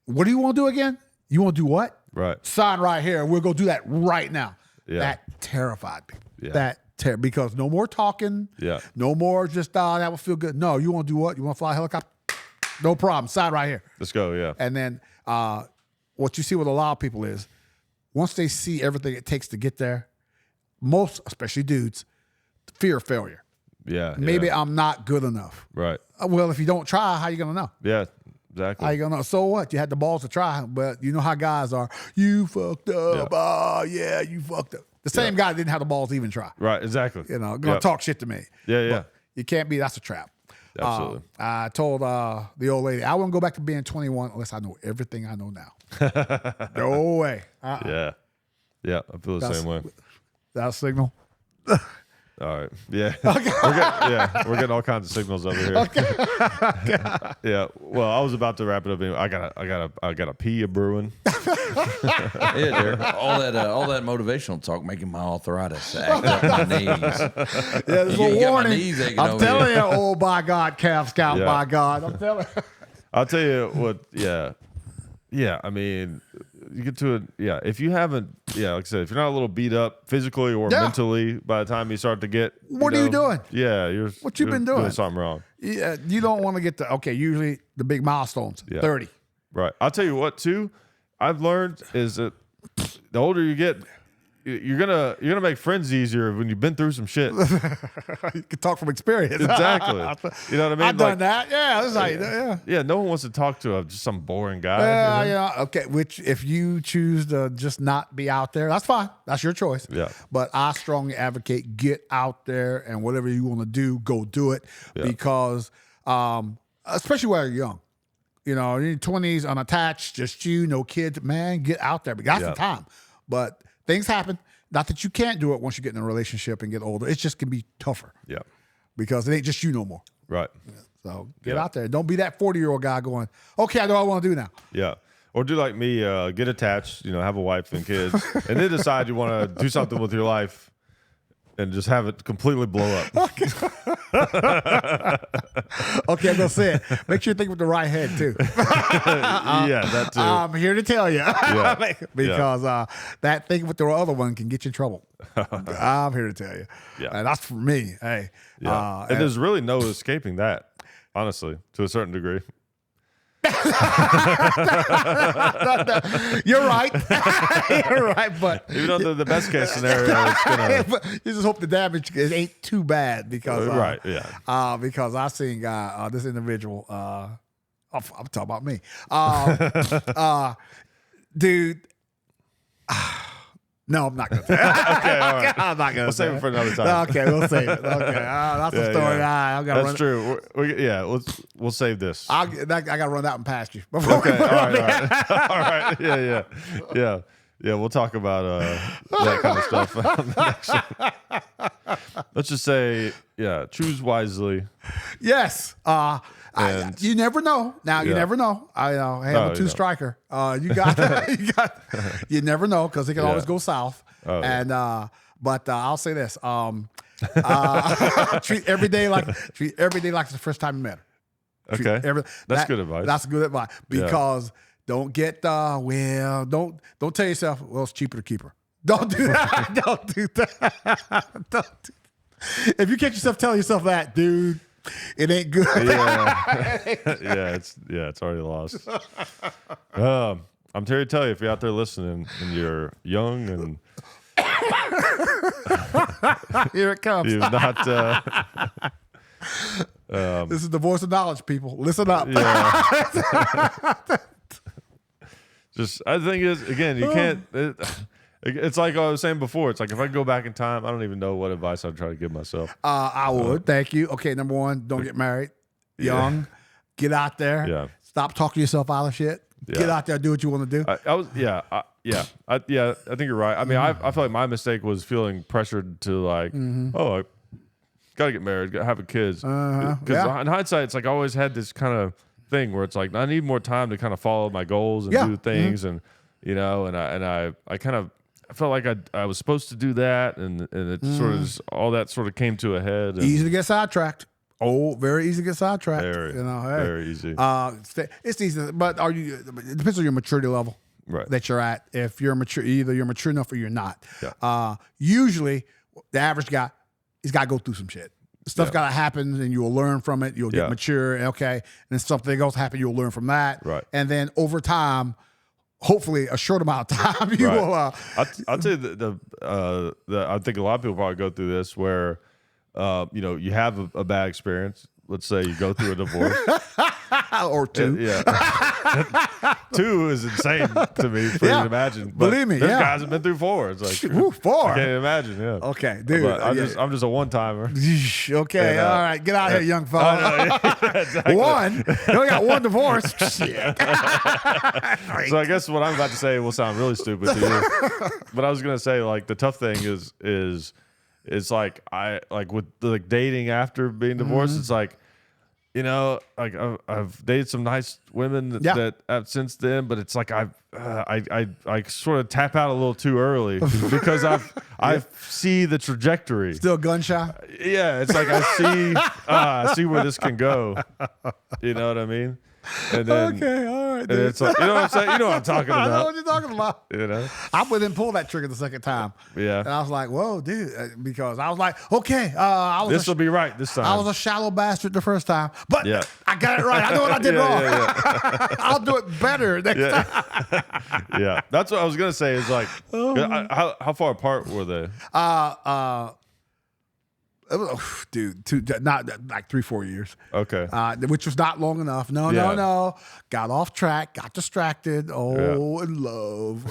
What do you want to do again? You want to do what? Right. Sign right here. We'll go do that right now. Yeah. That terrified people. Yeah. Because no more talking. Yeah. No more just, that will feel good. No, you want to do what? You want to fly a helicopter? No problem. Sign right here. Let's go. Yeah. And then what you see with a lot of people is once they see everything it takes to get there, most, especially dudes, fear of failure. Yeah. Maybe I'm not good enough. Right. Well, if you don't try, how you going to know? Yeah. Exactly. How you going to know? So what? You had the balls to try, but you know how guys are. You fucked up. Yeah. Oh, yeah, you fucked up. The same guy didn't have the balls to even try. Right. Exactly. Going to talk shit to me. Yeah. But you can't be, that's a trap. Absolutely. I told the old lady, I wouldn't go back to being 21 unless I know everything I know now. No way. Yeah. Yeah. I feel the same way. That a signal? All right. Yeah. We're getting all kinds of signals over here. Yeah. Well, I was about to wrap it up. Anyway. I got a pee a brewing. Yeah, Derrick. All that motivational talk making my arthritis act up my knees. Yeah, there's a warning. I'm telling you, oh by God, Calf Scout, by God. I'm telling you. I'll tell you what, yeah, I mean, you get to it, if you haven't, like I said, if you're not a little beat up physically or mentally by the time you start to get, what are you doing? Yeah, what you been doing? Something wrong. Yeah, you don't want to get to, usually the big milestones, 30. Right. I'll tell you what, too, I've learned is that the older you get, you're gonna make friends easier when you've been through some shit. You can talk from experience. Exactly. You know what I mean? I've done that. Yeah, that's like yeah. No one wants to talk to just some boring guy. Yeah, yeah. Okay. Which, if you choose to just not be out there, that's fine. That's your choice. Yeah. But I strongly advocate get out there and whatever you want to do, go do it because, especially while you're young. You know, in your 20s, unattached, just you, no kids, man, get out there. But that's the time. But things happen. Not that you can't do it once you get in a relationship and get older. It just can be tougher. Yeah. Because it ain't just you no more. Right. So get out there. Don't be that 40-year-old guy going, okay, I know what I want to do now. Yeah. Or do like me, get attached, have a wife and kids, and then decide you want to do something with your life and just have it completely blow up. Okay, I'm going to say it. Make sure you think with the right head, too. Yeah, that too. I'm here to tell you. Because that thinking with the other one can get you in trouble. I'm here to tell you. Yeah. And that's for me. Hey. Yeah. And there's really no escaping that, honestly, to a certain degree. You're right. You're right, but even though the best case scenario is gonna, you just hope the damage ain't too bad because because I seen this individual. I'm talking about me, dude. No, I'm not going to. Okay, all right. I'm not going to. We'll save it for another time. Okay, we'll save it. Okay, that's a story. Yeah. I gotta That's true. We'll save this. I got to run that one past you. Before Okay. we put All it on right. there. All right. Yeah. We'll talk about that kind of stuff. On the next one. Let's just say, choose wisely. Yes. You never know. Now you never know. I have a 2-striker. You never know because it can always go south. But I'll say this: treat every day like it's the first time you met her. Okay, that's good advice. That's good advice because don't get don't tell yourself, well, it's cheaper to keep her. Don't do that. Don't do that. Don't do that. If you catch yourself telling yourself that, dude, it ain't good. It's already lost. I'm here to tell you, if you're out there listening and you're young and here it comes. you've not. This is the voice of knowledge, people. Listen up. I think is again, you can't. It's like I was saying before. It's like if I go back in time, I don't even know what advice I'd try to give myself. I would. Thank you. Okay, number one, don't get married. Young. Get out there. Yeah. Stop talking yourself out of shit. Yeah. Get out there, do what you want to do. I think you're right. I mean, I feel like my mistake was feeling pressured to I got to get married, got to have a kids. Because in hindsight, it's like I always had this kind of thing where it's like I need more time to kind of follow my goals and do things, and I kind of. I felt like I was supposed to do that, and it sort of just, all that sort of came to a head. Easy to get sidetracked. Oh, very easy to get sidetracked. Very easy. It's easy, but it depends on your maturity level that you're at. If you're mature, either you're mature enough or you're not. Yeah. Usually, the average guy, he's got to go through some shit. Stuff's got to happen, and you'll learn from it. You'll get mature, and then something else happen. You'll learn from that, and then over time. Hopefully, a short amount of time you will. I'll tell you I think a lot of people probably go through this where, you have a bad experience. Let's say you go through a divorce or two. Two is insane to me for you to imagine. But believe me, this guys have been through 4. It's like 4. I can't imagine. Yeah. Okay, dude. I'm just a one-timer. Okay, all right. Get out of here, young fella. Exactly. One. You only got one divorce. Shit. So I guess what I'm about to say will sound really stupid to you, but I was gonna say the tough thing is it's like with dating after being divorced. It's like I've dated some nice women that have since then, but it's like I sort of tap out a little too early because I see the trajectory. Still gun shy? Yeah, it's like I see where this can go. You know what I mean? And then, okay, all right. And it's like, you know what I'm saying? You know what I'm talking about. I know what you're talking about. I wouldn't pull that trigger the second time. Yeah. And I was like, whoa, dude. Because I was like, okay. This will be right this time. I was a shallow bastard the first time. But I got it right. I know what I did wrong. I'll do it better next time. Yeah. That's what I was going to say is how far apart were they? Dude, not like 3-4 years. Okay. Which was not long enough. No. Got off track, got distracted. In love.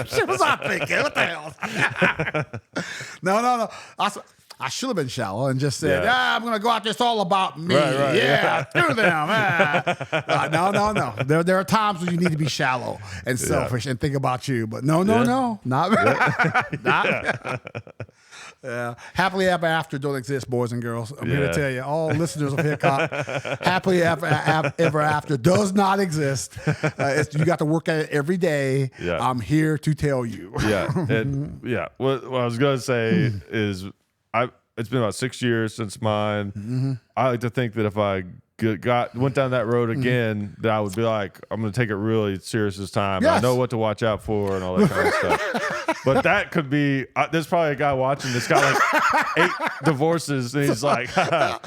Shit was I thinking? What the hell? No. I should have been shallow and just said, I'm going to go out there. It's all about me. Right, screw them. No. There are times when you need to be shallow and selfish and think about you. But no. Not Happily ever after don't exist, boys and girls. I'm here to tell you, all listeners of Hip Hop, happily ever after does not exist. You got to work at it every day. Yeah. I'm here to tell you. What I was gonna say is, it's been about 6 years since mine. Mm-hmm. I like to think that if I went down that road again, that I would be like, I'm going to take it really serious this time. Yes. I know what to watch out for and all that kind of stuff. But that could be, there's probably a guy watching that's got like 8 divorces, and he's like, I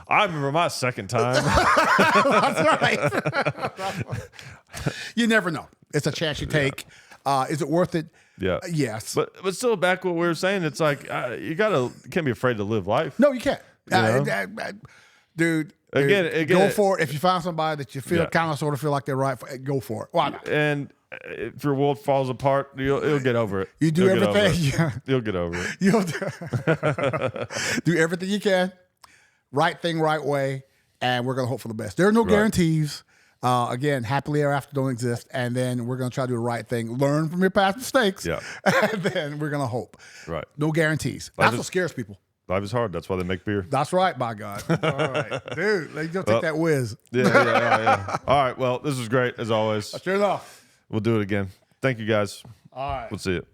remember my second time. That's right. You never know. It's a chance you take. Is it worth it? Yeah. Yes. But still, back what we were saying, it's like you can't be afraid to live life. No, you can't. Dude. Again, go for it. If you find somebody that you feel kind of sort of feel like they're right for, go for it. Why not? And if your world falls apart, you'll get over it. You do You'll get over everything. it. You'll get over it. You'll do everything you can, right thing, right way, and we're gonna hope for the best. There are no guarantees. Again, happily ever after don't exist, and then we're gonna try to do the right thing, learn from your past mistakes, and then we're gonna hope. Right. No guarantees. That's what scares people. Life is hard. That's why they make beer. That's right, by God. All right, dude. Let's go take that whiz. Yeah. All right. Well, this was great as always. Sure enough. We'll do it again. Thank you guys. All right. We'll see you.